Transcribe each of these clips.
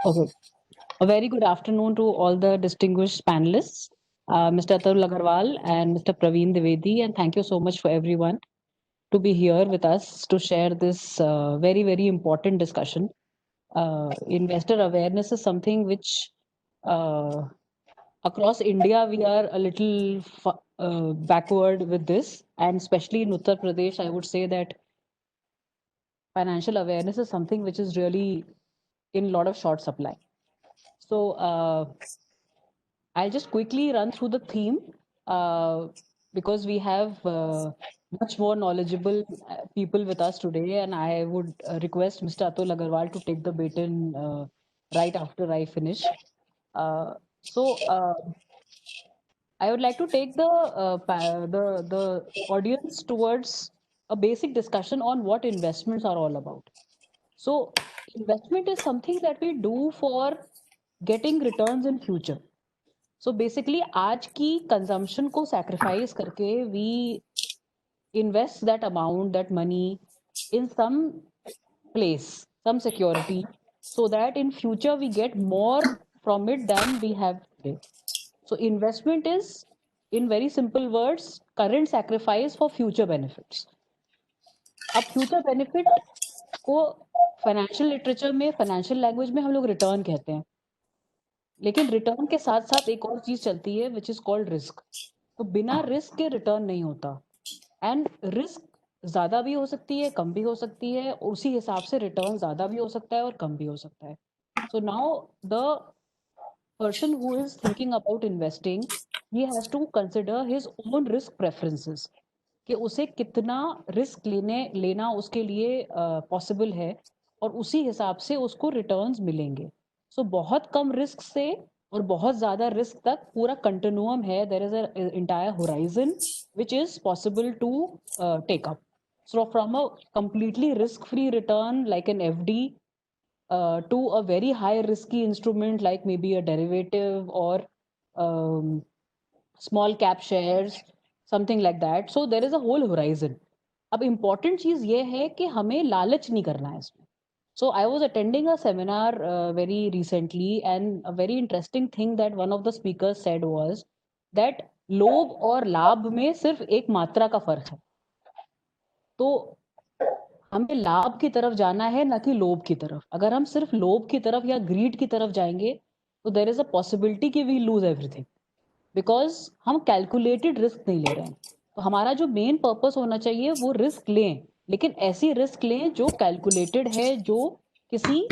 Okay. A very good afternoon to all the distinguished panelists, Mr. Atul Agarwal and Mr. Praveen Dwivedi, and thank you so much for everyone to be here with us to share this very, very important discussion. Investor awareness is something which uh, across India we are a little backward with this, and especially in Uttar Pradesh, I would say that financial awareness is something which is really in a lot of short supply. So, I'll just quickly run through the theme uh, because we have much more knowledgeable people with us today, and I would request Mr. Atul Agarwal to take the baton right after I finish. Uh, so, I would like to take the audience towards a basic discussion on what investments are all about. So, investment is something that we do for getting returns in future. So basically आज की consumption को sacrifice करके we invest that amount that money in some place some security so that in future we get more from it than we have today. So investment is, in very simple words, current sacrifice for future benefits. अब future benefit को financial literature में, financial language में हम लोग return कहते हैं, लेकिन return के साथ साथ एक और चीज चलती है विच इज कॉल्ड रिस्क. तो बिना रिस्क के रिटर्न नहीं होता, एंड रिस्क ज्यादा भी हो सकती है, कम भी हो सकती है, उसी हिसाब से रिटर्न ज्यादा भी हो सकता है और कम भी हो सकता है. So now the person who is thinking about investing, he has to consider his own risk preferences, कि उसे कितना रिस्क लेना उसके लिए पॉसिबल है, और उसी हिसाब से उसको रिटर्न्स मिलेंगे. सो बहुत कम रिस्क से और बहुत ज्यादा रिस्क तक पूरा कंटिन्यूअम है. There is a entire horizon which is possible to take up. So from a completely risk free return like an FD to a very high risky instrument like maybe a derivative or um, small cap shares, something like that. So there is a whole horizon. अब important चीज ये है कि हमें लालच नहीं करना है इसमें. So I was attending a seminar very recently, and a very interesting thing that one of the speakers said was that लोभ और लाभ में सिर्फ एक मात्रा का फर्क है. तो हमें लाभ की तरफ जाना है, ना कि लोभ की तरफ. अगर हम सिर्फ लोभ की तरफ या ग्रीड की तरफ जाएंगे तो देर इज अ पॉसिबिलिटी कि वी लूज एवरीथिंग, बिकॉज हम कैलकुलेटेड रिस्क नहीं ले रहे हैं. तो हमारा जो मेन पर्पस होना चाहिए वो रिस्क लें, लेकिन ऐसी रिस्क लें जो कैलकुलेटेड है, जो किसी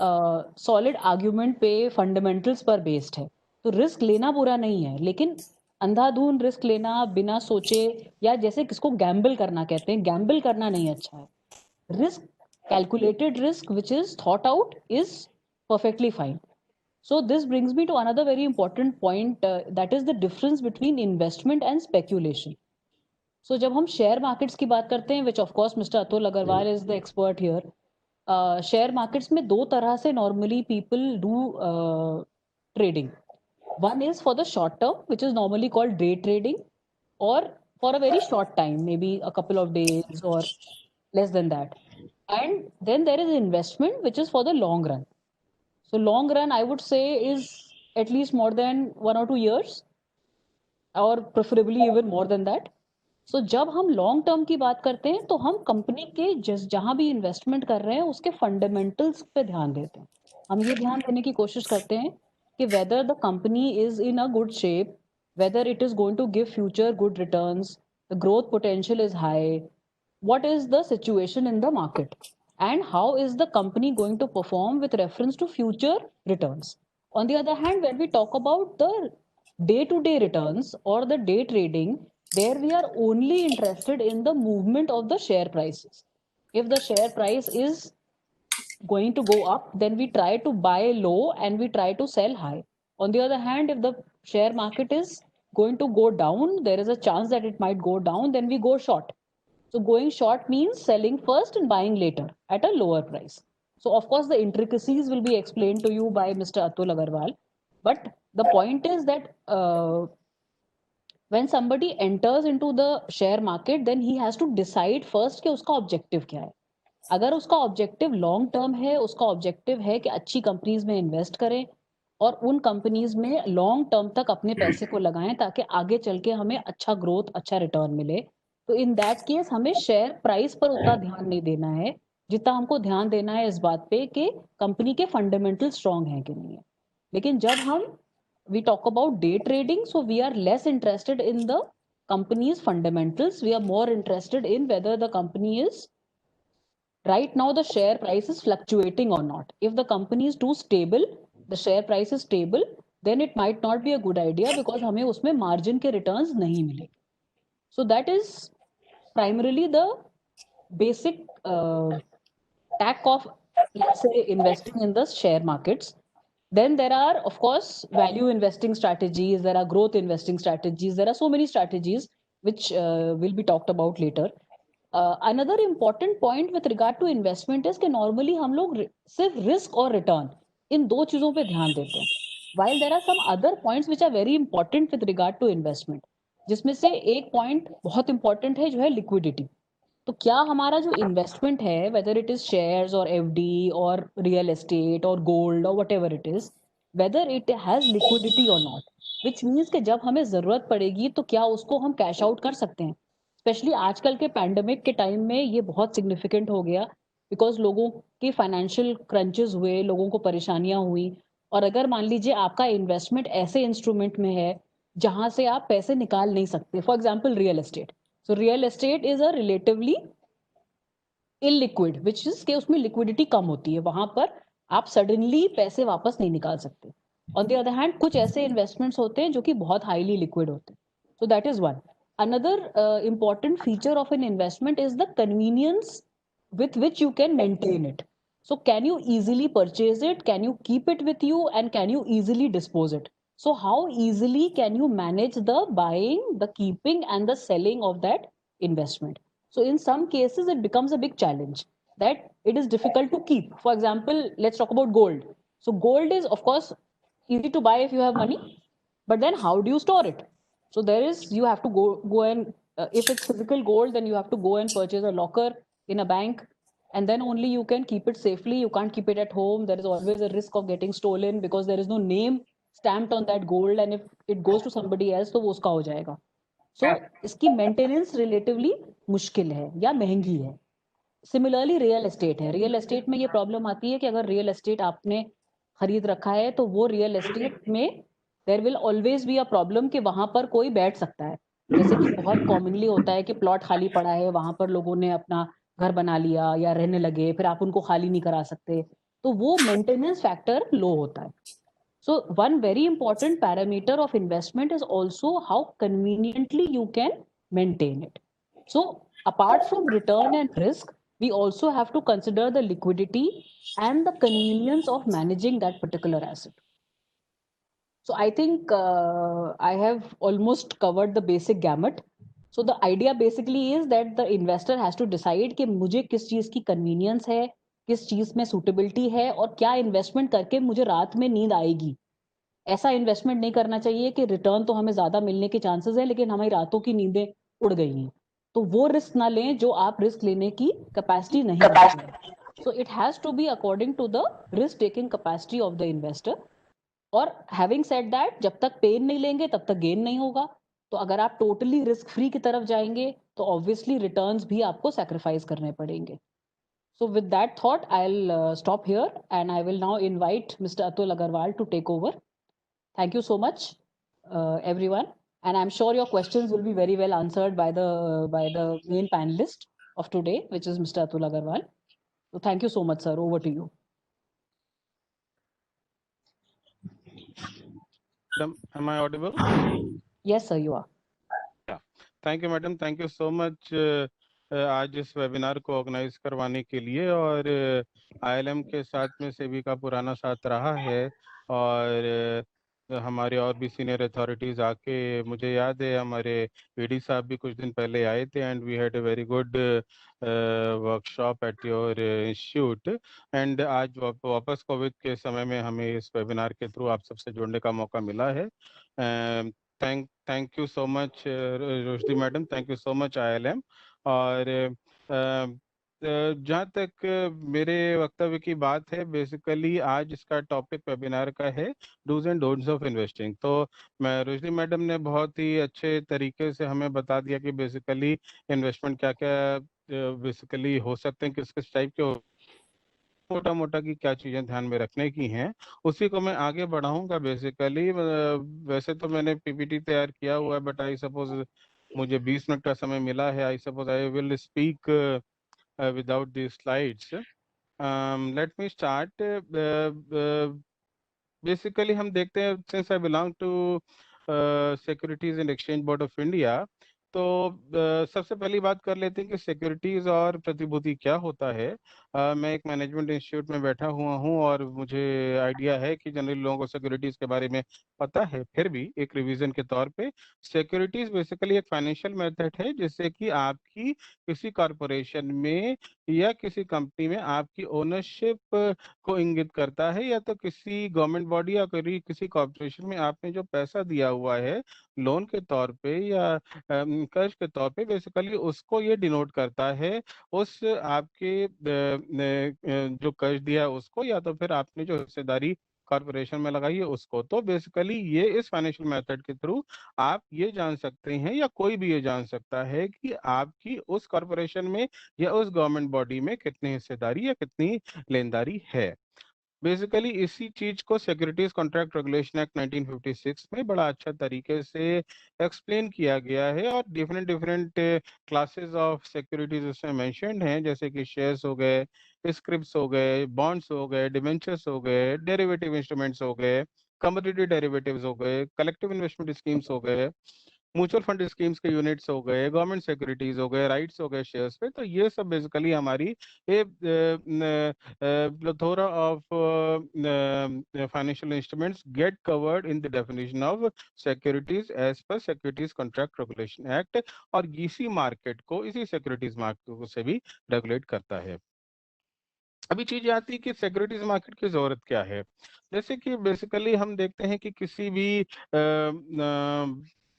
सॉलिड आर्ग्यूमेंट पे, फंडामेंटल्स पर बेस्ड है. तो रिस्क लेना बुरा नहीं है, लेकिन अंधाधुन रिस्क लेना बिना सोचे, या जैसे किसको गैम्बल करना कहते हैं, गैम्बल करना नहीं अच्छा है. Risk, calculated risk which is thought out, is perfectly fine. So this brings me to another very important point, that is the difference between investment and speculation. So जब हम शेयर मार्केट्स की बात करते हैं, which of course Mr. Atul Agarwal is the expert here, share markets में दो तरह से normally people do trading. One is for the short term, which is normally called day trading, or for a very short time, maybe a couple of days or less than that. And then there is investment, which is for the long run. So long run, I would say, is at least more than 1 or 2 years, or preferably even more than that. So जब हम long term की बात करते हैं तो हम company के जिस जहां भी इन्वेस्टमेंट कर रहे हैं उसके फंडामेंटल्स पे ध्यान देते हैं. हम ये ध्यान देने की कोशिश करते हैं कि whether the company is in a good shape, whether it is going to give future good returns, the growth potential is high, what is the situation in the market, and how is the company going to perform with reference to future returns. On the other hand, when we talk about the day to day returns or the day trading, there we are only interested in the movement of the share prices. If the share price is going to go up, then we try to buy low and we try to sell high. On the other hand, if the share market is going to go down, there is a chance that it might go down, then we go short. So going short means selling first and buying later at a lower price. So of course the intricacies will be explained to you by Mr. Atul Agarwal. But the point is that when somebody enters into the share market, then he has to decide first कि उसका objective क्या है. अगर उसका objective long term है, उसका objective है कि अच्छी कंपनीज में इन्वेस्ट करें और उन कंपनीज में लॉन्ग टर्म तक अपने पैसे को लगाएं ताकि आगे चल के हमें अच्छा ग्रोथ, अच्छा रिटर्न मिले, तो इन दैट केस हमें शेयर प्राइस पर उतना ध्यान नहीं देना है जितना हमको ध्यान देना है इस बात पे कि कंपनी के फंडामेंटल स्ट्रांग हैं कि नहीं है। लेकिन जब हम we talk about day trading, so we are less interested in the company's fundamentals. We are more interested in whether the company is right now the share price is fluctuating or not. If the company is too stable, the share price is stable, then it might not be a good idea because हमें उसमें margin के returns नहीं मिले. So that is primarily the basic tack of, let's say, investing in the share markets. Then there are, of course, value investing strategies, there are growth investing strategies, there are so many strategies which will be talked about later. Another important point with regard to investment is कि normally हम लोग सिर्फ risk और return इन दो चीजों पे ध्यान देते हैं, while there are some other points which are very important with regard to investment, जिसमें से एक point बहुत important है जो है liquidity. तो क्या हमारा जो इन्वेस्टमेंट है, वेदर इट इज शेयर्स और एफडी और रियल एस्टेट और गोल्ड और whatever it is, whether it has liquidity और नॉट, विच मीन्स कि जब हमें जरूरत पड़ेगी तो क्या उसको हम कैश आउट कर सकते हैं। स्पेशली आजकल के पैंडमिक के टाइम में ये बहुत सिग्निफिकेंट हो गया बिकॉज लोगों के फाइनेंशियल क्रंचेस हुए, लोगों को परेशानियां हुई, और अगर मान लीजिए आपका इन्वेस्टमेंट ऐसे इंस्ट्रूमेंट में है जहां से आप पैसे निकाल नहीं सकते, for example real estate, so real estate is a relatively illiquid, which is कि उसमें लिक्विडिटी कम होती है, वहां पर आप सडनली पैसे वापस नहीं निकाल सकते। ऑन द अदर हैंड कुछ ऐसे इन्वेस्टमेंट्स होते हैं जो कि बहुत हाईली लिक्विड होते हैं, सो that is one. Another important feature of an investment is the convenience with which you can maintain it. So can you easily purchase it, can you keep it with you, and can you easily dispose it? So how easily can you manage the buying, the keeping, and the selling of that investment? So in some cases, it becomes a big challenge that it is difficult to keep. For example, let's talk about gold. So gold is, of course, easy to buy if you have money, but then how do you store it? So there is, you have to go and if it's physical gold, then you have to go and purchase a locker in a bank, and then only you can keep it safely. You can't keep it at home. There is always a risk of getting stolen because there is no name stamped on that gold, and if it goes to somebody else, तो वो उसका हो जाएगा. सो इसकी maintenance relatively मुश्किल है या महंगी है. सिमिलरली रियल एस्टेट है, रियल एस्टेट में ये प्रॉब्लम आती है कि अगर रियल एस्टेट आपने खरीद रखा है तो वो रियल एस्टेट में there will always be a problem कि वहां पर कोई बैठ सकता है. जैसे कि बहुत कॉमनली होता है कि प्लॉट खाली पड़ा है, वहां पर लोगों ने अपना घर बना लिया या रहने लगे, फिर आप उनको खाली नहीं करा सकते, तो वो मेंटेनेंस फैक्टर लो होता है. So one very important parameter of investment is also how conveniently you can maintain it. So apart from return and risk, we also have to consider the liquidity and the convenience of managing that particular asset. So I think I have almost covered the basic gamut. So the idea basically is that the investor has to decide कि मुझे किस चीज की convenience है, किस चीज में suitability है, और क्या investment करके मुझे रात में नींद आएगी. ऐसा इन्वेस्टमेंट नहीं करना चाहिए कि रिटर्न तो हमें ज्यादा मिलने के चांसेस है लेकिन हमारी रातों की नींदें उड़ गई हैं, तो वो रिस्क ना लें जो आप रिस्क लेने की कैपेसिटी नहीं रखते हैं. So it has to be according to the risk taking capacity of the investor. और हैविंग सेड दैट, जब तक पेन नहीं लेंगे तब तक गेन नहीं होगा. तो अगर आप टोटली रिस्क फ्री की तरफ जाएंगे तो ऑब्वियसली रिटर्न्स भी आपको सेक्रीफाइस करने पड़ेंगे. So with that thought, I'll stop here and I will now invite Mr. Atul Agarwal to take over. Thank you so much, everyone. And I'm sure your questions will be very well answered by the main panelist of today, which is Mr. Atul Agarwal. So thank you so much, sir. Over to you. Am I audible? Yes, sir, you are. Yeah. Thank you, madam. Thank you so much. आज इस webinar को organise करवाने के लिए, और ILM के साथ में सेबी का पुराना साथ रहा है, और हमारे और भी सीनियर अथॉरिटीज आके, मुझे याद है हमारे ईडी साहब भी कुछ दिन पहले आए थे, and we had a very good workshop at your institute. एंड आज वापस कोविड के समय में हमें इस वेबिनार के थ्रू आप सबसे जुड़ने का मौका मिला है. Thank you so much, Roshdi madam. Thank you so much, ILM. और जहाँ तक मेरे वक्तव्य की बात है, बेसिकली आज इसका टॉपिक वेबिनार का है, dos and don'ts of investing. तो मैं रोशनी मैडम ने बहुत ही अच्छे तरीके से हमें बता दिया कि बेसिकली इन्वेस्टमेंट क्या क्या बेसिकली हो सकते हैं, किस किस टाइप के, मोटा मोटा की क्या चीजें ध्यान में रखने की हैं, उसी को मैं आगे बढ़ाऊंगा। बेसिकली वैसे तो मैंने पीपीटी तैयार किया हुआ है, बट आई सपोज मुझे 20 मिनट का समय मिला है। I suppose I will speak without these slides. Let me start. Basically, हम देखते हैं, since I belong to Securities and Exchange Board of India, तो सबसे पहली बात कर लेते हैं कि सिक्योरिटीज और प्रतिभूति क्या होता है। मैं एक मैनेजमेंट इंस्टीट्यूट में बैठा हुआ हूं और मुझे आइडिया है कि जनरली लोगों को सिक्योरिटीज के बारे में पता है, फिर भी एक रिवीजन के तौर पे, सिक्योरिटीज बेसिकली एक फाइनेंशियल मेथड है जिससे कि आपकी किसी कॉरपोरेशन में या किसी कंपनी में आपकी ओनरशिप को इंगित करता है, या तो किसी गवर्नमेंट बॉडी या किसी कॉर्पोरेशन में आपने जो पैसा दिया हुआ है लोन के तौर पे या कर्ज के तौर पे, बेसिकली उसको ये डिनोट करता है। उस आपके जो कर्ज दिया है उसको, या तो फिर आपने जो हिस्सेदारी कॉर्पोरेशन में लगाई है उसको। तो बेसिकली ये इस फाइनेंशियल मेथड के थ्रू आप ये जान सकते हैं, या कोई भी ये जान सकता है कि आपकी उस कॉर्पोरेशन में या उस गवर्नमेंट बॉडी में कितनी हिस्सेदारी या कितनी लेनदारी है। बेसिकली इसी चीज को सिक्योरिटीज कॉन्ट्रैक्ट रेगुलेशन एक्ट 1956 में बड़ा अच्छा तरीके से एक्सप्लेन किया गया है, और different different classes of securities उसमें मेंशन्ड हैं, जैसे कि शेयर्स हो गए, स्क्रिप्ट्स हो गए, बॉन्ड्स हो गए, डिबेंचर्स हो गए, डेरिवेटिव इंस्ट्रूमेंट्स हो गए, कमोडिटी डेरिवेटिव्स हो गए, कलेक्टिव इन्वेस्टमेंट स्कीम्स हो गए, म्यूचुअल फंड स्कीम्स के यूनिट्स हो गए, गवर्नमेंट सिक्योरिटीज हो गए, राइट्स हो गए शेयर्स पे। तो ये सब बेसिकली हमारी ए plethora of financial instruments get covered in the definition of securities as per Securities Contract Regulation Act, और इसी मार्केट को, इसी सिक्योरिटीज मार्केट को से भी रेगुलेट करता है। अभी चीज आती है कि सिक्योरिटीज मार्केट की जरूरत क्या है। जैसे कि बेसिकली हम देखते हैं कि किसी भी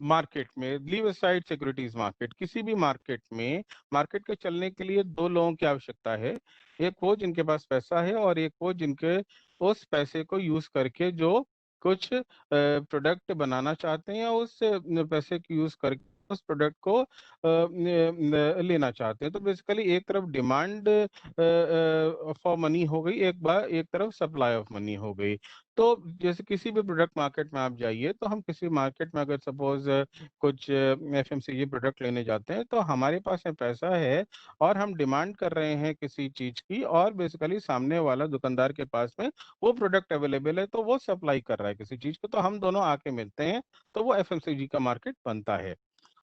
मार्केट में, लीव असाइड सिक्योरिटीज मार्केट, किसी भी मार्केट में मार्केट के चलने के लिए दो लोगों की आवश्यकता है। एक वो जिनके पास पैसा है, और एक वो जिनके उस पैसे को यूज करके जो कुछ प्रोडक्ट बनाना चाहते हैं, या उस पैसे को यूज करके उस प्रोडक्ट को लेना चाहते हैं। तो बेसिकली एक तरफ डिमांड फॉर मनी हो गई, एक बार एक तरफ सप्लाई ऑफ मनी हो गई। तो जैसे किसी भी प्रोडक्ट मार्केट में आप जाइए, तो हम किसी मार्केट में अगर सपोज कुछ एफएमसीजी प्रोडक्ट लेने जाते हैं, तो हमारे पास में पैसा है और हम डिमांड कर रहे हैं किसी चीज की, और बेसिकली सामने वाला दुकानदार के पास में वो प्रोडक्ट अवेलेबल है, तो वो सप्लाई कर रहा है किसी चीज को, तो हम दोनों आके मिलते हैं, तो वो एफएमसीजी का मार्केट बनता है।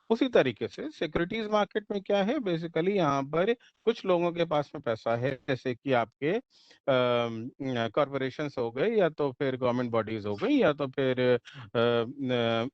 उसी तरीके से सिक्योरिटीज मार्केट में क्या है, बेसिकली यहाँ पर कुछ लोगों के पास में पैसा है, जैसे कि आपके कॉरपोरेशंस हो गए, या तो फिर गवर्नमेंट बॉडीज हो गई, या तो फिर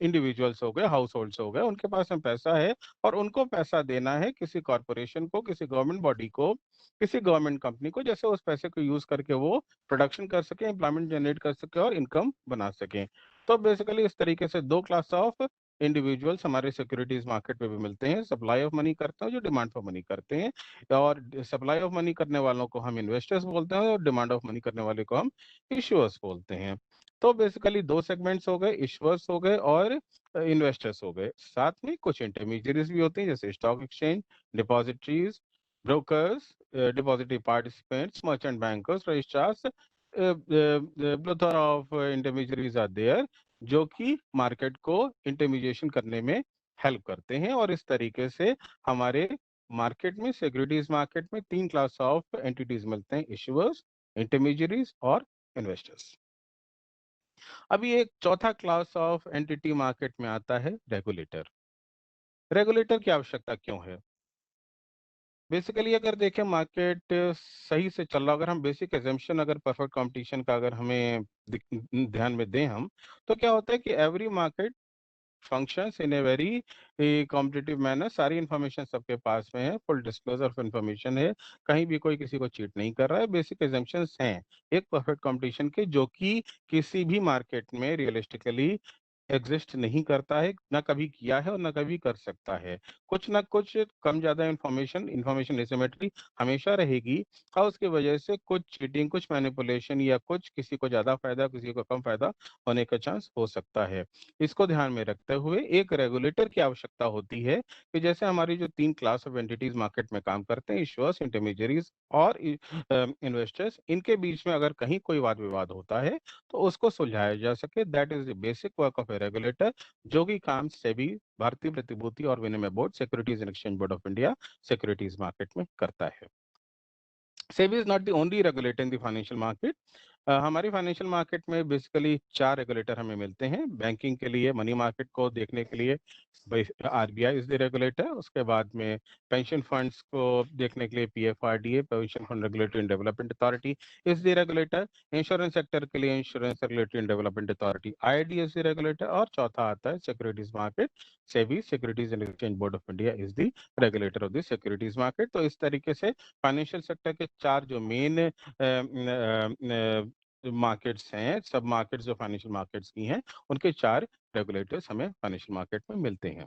इंडिविजुअल्स हो गए, हाउस होल्ड्स हो गए, उनके पास में पैसा है, और उनको पैसा देना है किसी कॉरपोरेशन को, किसी गवर्नमेंट बॉडी को, किसी गवर्नमेंट कंपनी को, जैसे उस पैसे को यूज करके वो प्रोडक्शन कर सके, एम्प्लॉयमेंट जनरेट कर सके और इनकम बना सके। तो बेसिकली इस तरीके से दो क्लास ऑफ इंडिविजुअल्स हमारे सिक्योरिटीज मार्केट में भी मिलते हैं। सप्लाई ऑफ मनी करते हैं, जो डिमांड फॉर मनी करते हैं, और सप्लाई ऑफ मनी करने वालों को हम इन्वेस्टर्स बोलते हैं, और डिमांड ऑफ मनी करने वाले को हम इश्यूअर्स बोलते हैं। तो बेसिकली दो सेगमेंट्स हो गए, इश्यूअर्स हो गए और इन्वेस्टर्स हो गए। साथ में कुछ इंटरमीडियरीज भी होते हैं, जैसे stock exchange, depositories, brokers, depository participants, merchant bankers, registrars, plethora of intermediaries are there, जो कि मार्केट को इंटरमीडिएशन करने में हेल्प करते हैं। और इस तरीके से हमारे मार्केट में, सिक्योरिटीज मार्केट में, तीन क्लास ऑफ एंटिटीज मिलते हैं, इशुअर्स, इंटरमीडियरीज और इन्वेस्टर्स। अभी एक चौथा क्लास ऑफ एंटिटी मार्केट में आता है, रेगुलेटर। रेगुलेटर की आवश्यकता क्यों है? बेसिकली अगर देखें मार्केट सही से चल रहा, अगर हम बेसिक एजम्पशन, अगर परफेक्ट कंपटीशन का अगर हमें ध्यान में दें हम, तो क्या होता है कि every market functions in a very competitive manner. सारी इंफॉर्मेशन सबके पास में है, फुल डिस्क्लोजर ऑफ इंफॉर्मेशन है, कहीं भी कोई किसी को चीट नहीं कर रहा है। बेसिक एजम्पशंस हैं एक परफेक्ट कंपटीशन के, जो कि किसी भी मार्केट में रियलिस्टिकली एग्जिस्ट नहीं करता है, ना कभी किया है और ना कभी कर सकता है। कुछ ना कुछ कम ज्यादा इंफॉर्मेशन एसिमेट्री हमेशा रहेगी, और उसकी वजह से कुछ चीटिंग, कुछ मैनिपुलेशन, या कुछ किसी को ज्यादा फायदा किसी को कम फायदा होने का चांस हो सकता है। इसको ध्यान में रखते हुए एक रेगुलेटर की आवश्यकता होती है, कि जैसे हमारी जो 3 क्लास ऑफ एंटिटीज मार्केट में काम करते हैं, इश्योर्स, इंटरमीडियरीज और इन्वेस्टर्स, इनके बीच में अगर कहीं कोई वाद विवाद होता है तो उसको सुलझाया जा सके, that is the basic work of A regulator, जो कि काम सेबी, भारतीय प्रतिभूति और विनिमय board, securities and exchange board of India, securities market में करता है। SEBI is not the only regulator in the financial market. हमारी फाइनेंशियल मार्केट में बेसिकली 4 रेगुलेटर हमें मिलते हैं। बैंकिंग के लिए, मनी मार्केट को देखने के लिए आरबीआई इज द रेगुलेटर। उसके बाद में पेंशन फंड्स को देखने के लिए PFRDA, pension fund regulatory and development authority is the regulator. Insurance sector के लिए insurance regulatory and development authority, ID is the regulator. और चौथा आता है securities market, SEBI, securities and exchange board of India is the regulator of the securities market. तो इस तरीके से फाइनेंशियल सेक्टर के 4 जो मेन मार्केट्स हैं, सब मार्केट्स जो फाइनेंशियल मार्केट्स की हैं, उनके 4 रेगुलेटर्स हमें फाइनेंशियल मार्केट में मिलते हैं।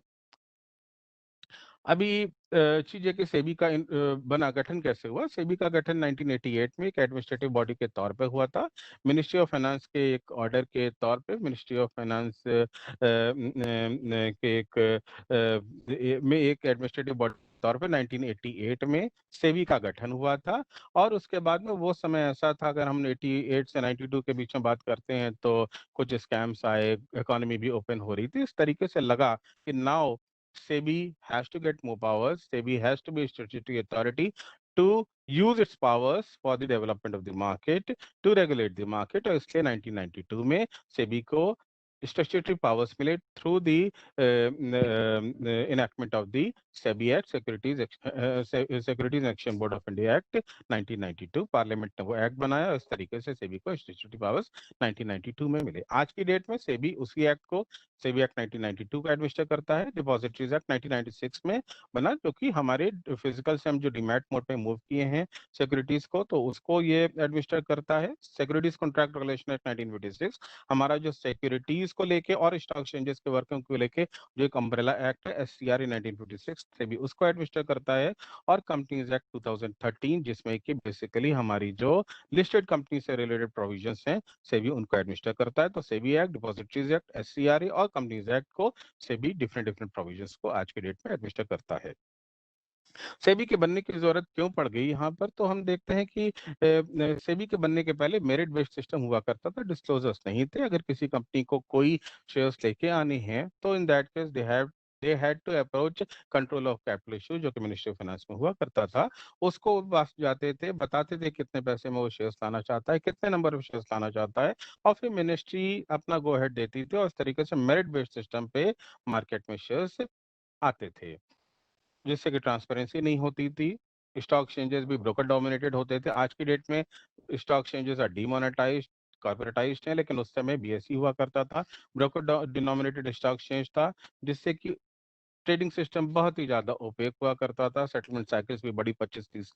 अभी चीजें कि सेबी का बना गठन कैसे हुआ। सेबी का गठन 1988 में एक एडमिनिस्ट्रेटिव बॉडी के तौर पे हुआ था। मिनिस्ट्री ऑफ फाइनेंस के एक ऑर्डर के तौर पे, मिनिस्ट्री ऑफ फाइनेंस के में एक एडमिनिस्ट्रेटिव बॉडी तौर पे 1988 में सेबी का गठन हुआ था। और उसके बाद में वो समय ऐसा था, अगर हम 88 से 92 के बीच में बात करते हैं, तो कुछ स्कैम्स आए, इकोनॉमी भी ओपन हो रही थी। इस तरीके से लगा कि now SEBI has to get more powers. SEBI has to be a statutory authority to use its powers for the development of the market, to regulate the market. और इसलिए 1992 में SEBI को statutory powers मिले through the enactment of the SEBI Act, Securities and Exchange Board of India Act 1992। Parliament ने वो act बनाया, इस तरीके से सेबी को स्टैट्यूटरी पावर्स 1992 में मिले। आज की डेट में सेबी उसी एक्ट को, सेबी एक्ट 1992 का एडमिनिस्टर करता है। डिपॉजिटरीज एक्ट 1996 में बना, जो कि हमारे फिजिकल से हम जो डीमैट मोड पे मूव किए हैं सिक्योरिटीज को, तो उसको ये एडमिनिस्टर करता है। सिक्योरिटीज कॉन्ट्रैक्ट रेगुलेशन एक्ट 1956 हमारा जो सिक्योरिटीज को लेके और स्टॉक एक्सचेंजेस के वर्किंग को लेके जो एक अम्ब्रेला एक्ट है, एससीआर 1956, सेबी उसको एडमिनिस्टर करता है। और कंपनीज एक्ट 2013, जिसमें कि बेसिकली हमारी जो लिस्टेड कंपनी से रिलेटेड प्रोविजंस हैं, सेबी उनको एडमिनिस्टर करता है। तो सेबी एक्ट, डिपॉजिटरीज एक्ट, एससीआरए और कंपनीज एक्ट को सेबी डिफरेंट डिफरेंट प्रोविजंस को आज के डेट में एडमिनिस्टर करता है। सेबी के बनने की जरूरत क्यों पड़ गई यहाँ पर, तो हम देखते हैं कि सेबी के बनने के पहले मेरिट बेस्ड सिस्टम हुआ करता था, डिस्क्लोजर्स नहीं थे। अगर किसी कंपनी को कोई शेयर्स लेके आने हैं, तो in that case they had to approach control of capital issue, जो कि मिनिस्ट्री ऑफ फाइनेंस में हुआ करता था। उसको पास जाते थे, बताते थे कितने पैसे में वो शेयर्स लाना चाहता है, कितने नंबर ऑफ शेयर्स लाना चाहता है, और फिर मिनिस्ट्री अपना गो हेड देती थी, और इस तरीके से मेरिट बेस्ड सिस्टम पे मार्केट में शेयर्स आते थे, जिससे कि ट्रांसपेरेंसी नहीं होती थी। स्टॉक एक्सचेंजेस भी ब्रोकर डोमिनेटेड होते थे। आज की डेट में स्टॉक एक्सचेंजेस आर डीमोनेटाइज्ड, कॉर्पोरेटाइज्ड है, लेकिन उस समय बीएसई हुआ करता था, ब्रोकर डिनोमिनेटेड स्टॉक एक्सचेंज था, जिससे कि ट्रेडिंग सिस्टम बहुत ही ज्यादा ओपेक हुआ करता था। सेटलमेंट साइकिल्स भी बड़ी 25-30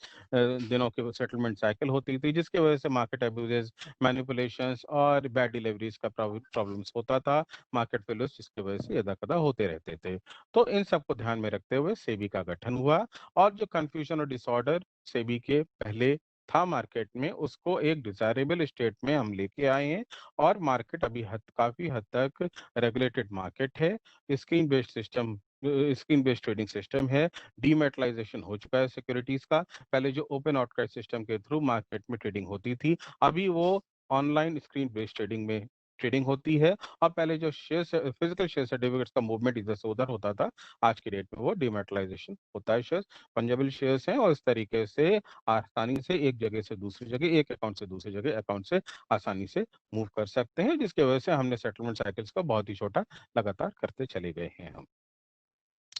दिनों की सेटलमेंट साइकिल होती थी, जिसकी वजह से मार्केट एब्यूजेस, मैनिपुलेशंस और बैड डिलीवरीज का प्रॉब्लम्स होता था, मार्केट फेल्यूर्स, जिसकी वजह से यदा कदा होते रहते थे। तो इन सबको ध्यान में रखते हुए सेबी का गठन हुआ, और जो कंफ्यूजन और डिसऑर्डर सेबी के पहले था मार्केट में, उसको एक डिजायरेबल स्टेट में हम लेके आए हैं। और मार्केट अभी काफी हद तक रेगुलेटेड मार्केट है। Screen based system, screen based trading system है। डीमेटलाइजेशन हो चुका है सिक्योरिटीज का। पहले जो ओपन आउटक्राई सिस्टम के थ्रू मार्केट में ट्रेडिंग होती थी, अभी वो ऑनलाइन स्क्रीन बेस्ड ट्रेडिंग में ट्रेडिंग होती है। और पहले जो शेयर, फिजिकल शेयर सर्टिफिकेट्स का मूवमेंट इधर से उधर होता था, आज की डेट में वो डीमेटलाइजेशन होता है। शेयर्स पंजेबल शेयर्स हैं, और इस तरीके से आसानी से एक जगह से दूसरी जगह, एक अकाउंट से दूसरी जगह अकाउंट से आसानी से मूव कर सकते हैं, जिसकी वजह से हमने सेटलमेंट साइकिल्स को बहुत ही छोटा लगातार करते चले गए हैं हम।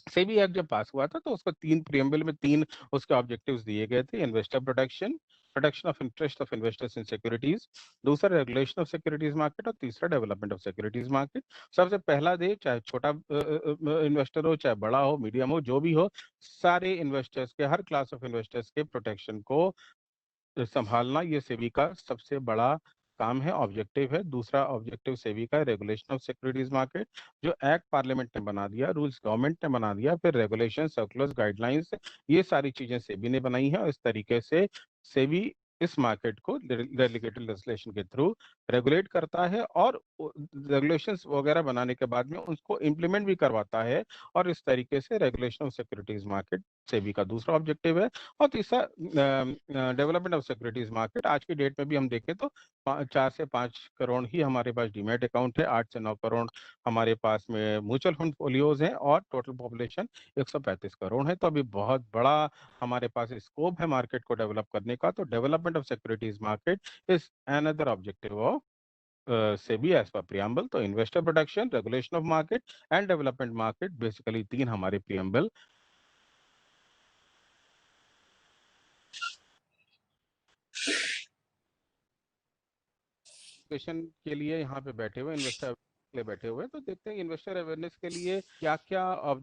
सेबी एक्ट जब पास हुआ था, तो उसको 3 प्रियम्बल में 3 उसके ऑब्जेक्टिव्स दिए गए थे। Investor protection, protection of interest of investors in securities, दूसरा रेगुलेशन ऑफ सिक्योरिटीज मार्केट, और तीसरा डेवलपमेंट ऑफ सिक्योरिटीज मार्केट। सबसे पहला दे, चाहे छोटा इन्वेस्टर हो, चाहे बड़ा हो, मीडियम हो, जो भी हो, सारे इन्वेस्टर्स के, हर क्लास ऑफ इन्वेस्टर्स के प्रोटेक्शन को संभालना, ये सेबी का सबसे बड़ा काम है, ऑब्जेक्टिव है। दूसरा ऑब्जेक्टिव सेबी का रेगुलेशन ऑफ सिक्योरिटीज मार्केट, जो एक्ट पार्लियामेंट ने बना दिया, रूल्स गवर्नमेंट ने बना दिया, फिर रेगुलेशन, सर्कुलर्स, गाइडलाइंस, ये सारी चीजें सेबी ने बनाई है। और इस तरीके से सेबी इस मार्केट को डेलीगेटेड लेजिस्लेशन के थ्रू रेगुलेट करता है और रेगुलेशंस वगैरह बनाने के बाद में उसको इम्प्लीमेंट भी करवाता है। और इस तरीके से regulation of securities market SEBI का दूसरा ऑब्जेक्टिव है। और तीसरा डेवलपमेंट ऑफ सिक्योरिटीज मार्केट। आज की डेट में भी हम देखें तो 4 से 5 करोड़ ही हमारे पास डीमैट अकाउंट है, 8 से 9 करोड़ हमारे पास में म्यूचुअल फंड फोलियोज हैं, और टोटल पॉपुलेशन 135 करोड़ है। तो अभी बहुत बड़ा हमारे पास स्कोप है मार्केट को डेवलप करने का। तो development of securities market is another objective of SEBI as per preamble. तो investor protection, regulation of market and development market, basically तीन हमारे प्रियम्बल क्वेश्चन के लिए यहाँ पे बैठे हुए, इन्वेस्टर के लिए बैठे हुए हैं। तो देखते हैं इन्वेस्टर अवेयरनेस के लिए क्या क्या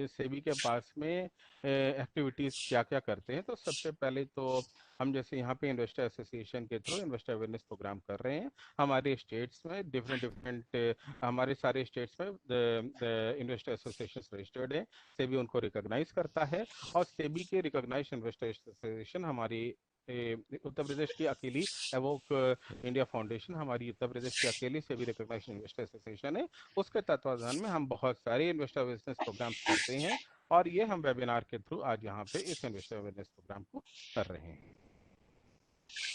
सेबी के पास में एक्टिविटीज क्या क्या करते हैं। तो सबसे पहले तो हम जैसे यहाँ पे इन्वेस्टर एसोसिएशन के थ्रू इन्वेस्टर अवेयरनेस प्रोग्राम कर रहे हैं। हमारे स्टेट्स में डिफरेंट डिफरेंट हमारे सारे स्टेट्स में इन्वेस्टर एसोसिएशन रजिस्टर्ड है। सेबी उनको रिकॉग्नाइज करता है, और सेबी के रिकॉग्नाइज इन्वेस्टर एसोसिएशन हमारी उत्तर प्रदेश की अकेली एवोक इंडिया फाउंडेशन, हमारी उत्तर प्रदेश की अकेली सेबी रिकॉग्नाइज्ड इन्वेस्टर एसोसिएशन है। उसके तत्वाधान में हम बहुत सारे इन्वेस्टर अवेयरनेस प्रोग्राम्स करते हैं, और ये हम वेबिनार के थ्रू आज यहाँ पे इस इन्वेस्टर अवेयरनेस प्रोग्राम को कर रहे हैं।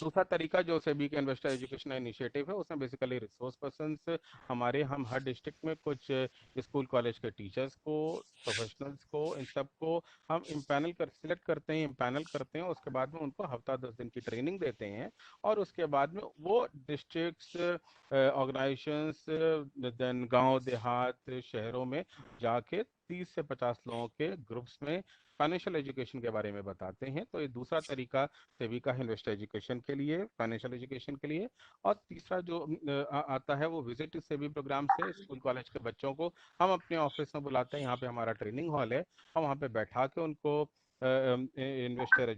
दूसरा तरीका जो सेबी का इन्वेस्टर एजुकेशन इनिशिएटिव है, उसमें बेसिकली रिसोर्स पर्सन्स हम हर डिस्ट्रिक्ट में कुछ स्कूल कॉलेज के टीचर्स को, प्रोफेशनल्स को, इन सब को हम इम्पैनल कर सिलेक्ट करते हैं, इम्पैनल करते हैं। उसके बाद में उनको हफ्ता 10 दिन की ट्रेनिंग देते हैं, और उसके बाद में वो डिस्ट्रिक्ट्स, ऑर्गेनाइजेशंस, देन गांव देहात शहरों में जाके 30 से 50 लोगों के ग्रुप्स में फाइनेंशियल एजुकेशन के बारे में बताते हैं। तो ये दूसरा तरीका सेबी का है इन्वेस्टर एजुकेशन के लिए, फाइनेंशियल एजुकेशन के लिए। और तीसरा जो आता है वो विजिट सेबी प्रोग्राम से स्कूल कॉलेज के बच्चों को हम अपने ऑफिस में बुलाते हैं। यहाँ पे हमारा ट्रेनिंग हॉल है, हम वहाँ पे बैठा के उनको इन्वेस्टर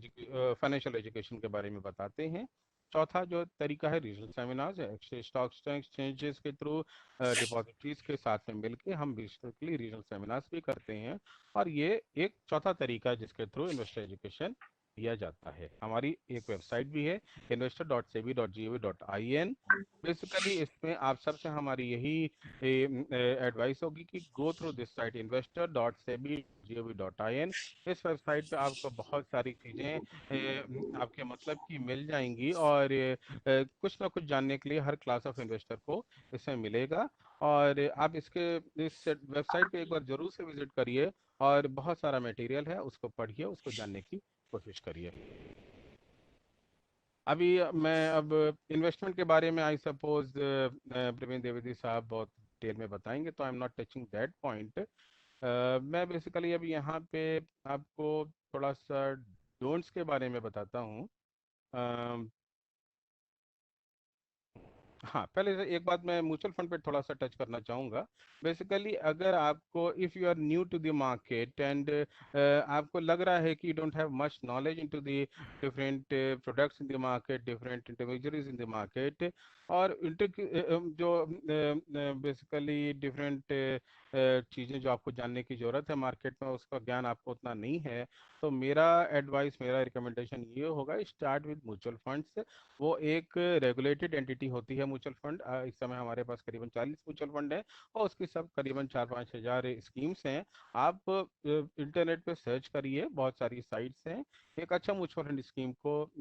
फाइनेंशियल एजुकेशन के बारे में बताते हैं। चौथा जो तरीका है रीजनल सेमिनार्स है, स्टॉक एक्सचेंजेस के थ्रू डिपॉजिटरीज के साथ में मिलके हम बेसिकली रीजनल सेमिनार्स भी करते हैं। और ये एक चौथा तरीका है जिसके थ्रू इन्वेस्टर एजुकेशन दिया जाता है। हमारी एक वेबसाइट भी है, investor.sebi.gov.in। बेसिकली इसमें आप सबसे हमारी यही एडवाइस होगी कि go through this site investor.sebi.gov.in। इस वेबसाइट पे आपको बहुत सारी चीज़ें आपके मतलब की मिल जाएंगी, और कुछ ना कुछ जानने के लिए हर क्लास ऑफ इन्वेस्टर को इसमें मिलेगा। और आप इस वेबसाइट पे एक बार जरूर से विजिट करिए, और बहुत सारा मटेरियल है, उसको पढ़िए, उसको जानने की कोशिश करिए। अभी मैं अब इन्वेस्टमेंट के बारे में आई सपोज प्रवीण द्विवेदी साहब बहुत डिटेल में बताएंगे, तो आई am not touching that point. मैं बेसिकली अभी यहाँ पे आपको थोड़ा सा डोंट्स के बारे में बताता हूँ। हाँ, पहले से एक बात मैं म्यूचुअल फंड पे थोड़ा सा टच करना चाहूँगा। बेसिकली अगर आपको if you are new to the market and आपको लग रहा है कि you don't have much knowledge into the different products in the market, different intermediaries in the market, और जो बेसिकली डिफरेंट चीज़ें जो आपको जानने की ज़रूरत है मार्केट में, उसका ज्ञान आपको उतना नहीं है, तो मेरा एडवाइस, मेरा रिकमेंडेशन ये होगा, स्टार्ट विद म्यूचुअल फंड्स। वो एक रेगुलेटेड एंटिटी होती है म्यूचुअल फंड। इस समय हमारे पास करीबन 40 म्यूचुअल फंड है, और उसकी सब करीबन 4-5 हज़ार स्कीम्स हैं। आप इंटरनेट पे सर्च करिए, बहुत सारी साइट्स हैं, एक अच्छा म्यूचुअल फंड स्कीम को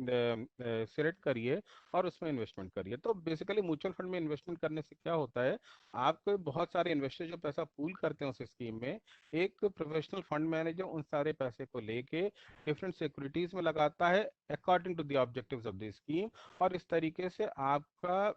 सिलेक्ट करिए और उसमें इन्वेस्टमेंट करिए। तो बेसिकली म्यूचुअल फंड में इन्वेस्टमेंट करने से क्या होता है, आपको बहुत सारे इन्वेस्टर जो पैसा पूल करते हैं उस स्कीम में, एक प्रोफेशनल फंड मैनेजर उन सारे पैसे को लेके डिफरेंट सिक्योरिटीज में लगाता है according to the objectives of the scheme. और इस तरीके से आपका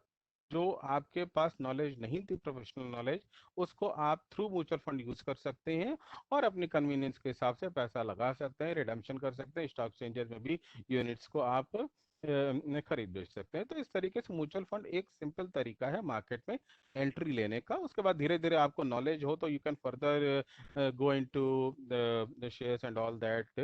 जो आपके पास नॉलेज नहीं थी, प्रोफेशनल नॉलेज, उसको आप थ्रू म्यूचुअल फंड यूज कर सकते हैं, और अपनी कन्वीनियंस के हिसाब से पैसा लगा सकते हैं, रिडम्पशन कर सकते हैं, स्टॉक एक्सचेंजेस में भी यूनिट्स को आप खरीद बेच सकते हैं। तो इस तरीके से म्यूचुअल फंड एक सिंपल तरीका है मार्केट में एंट्री लेने का। उसके बाद धीरे धीरे आपको नॉलेज हो तो you can further go into the shares and all that.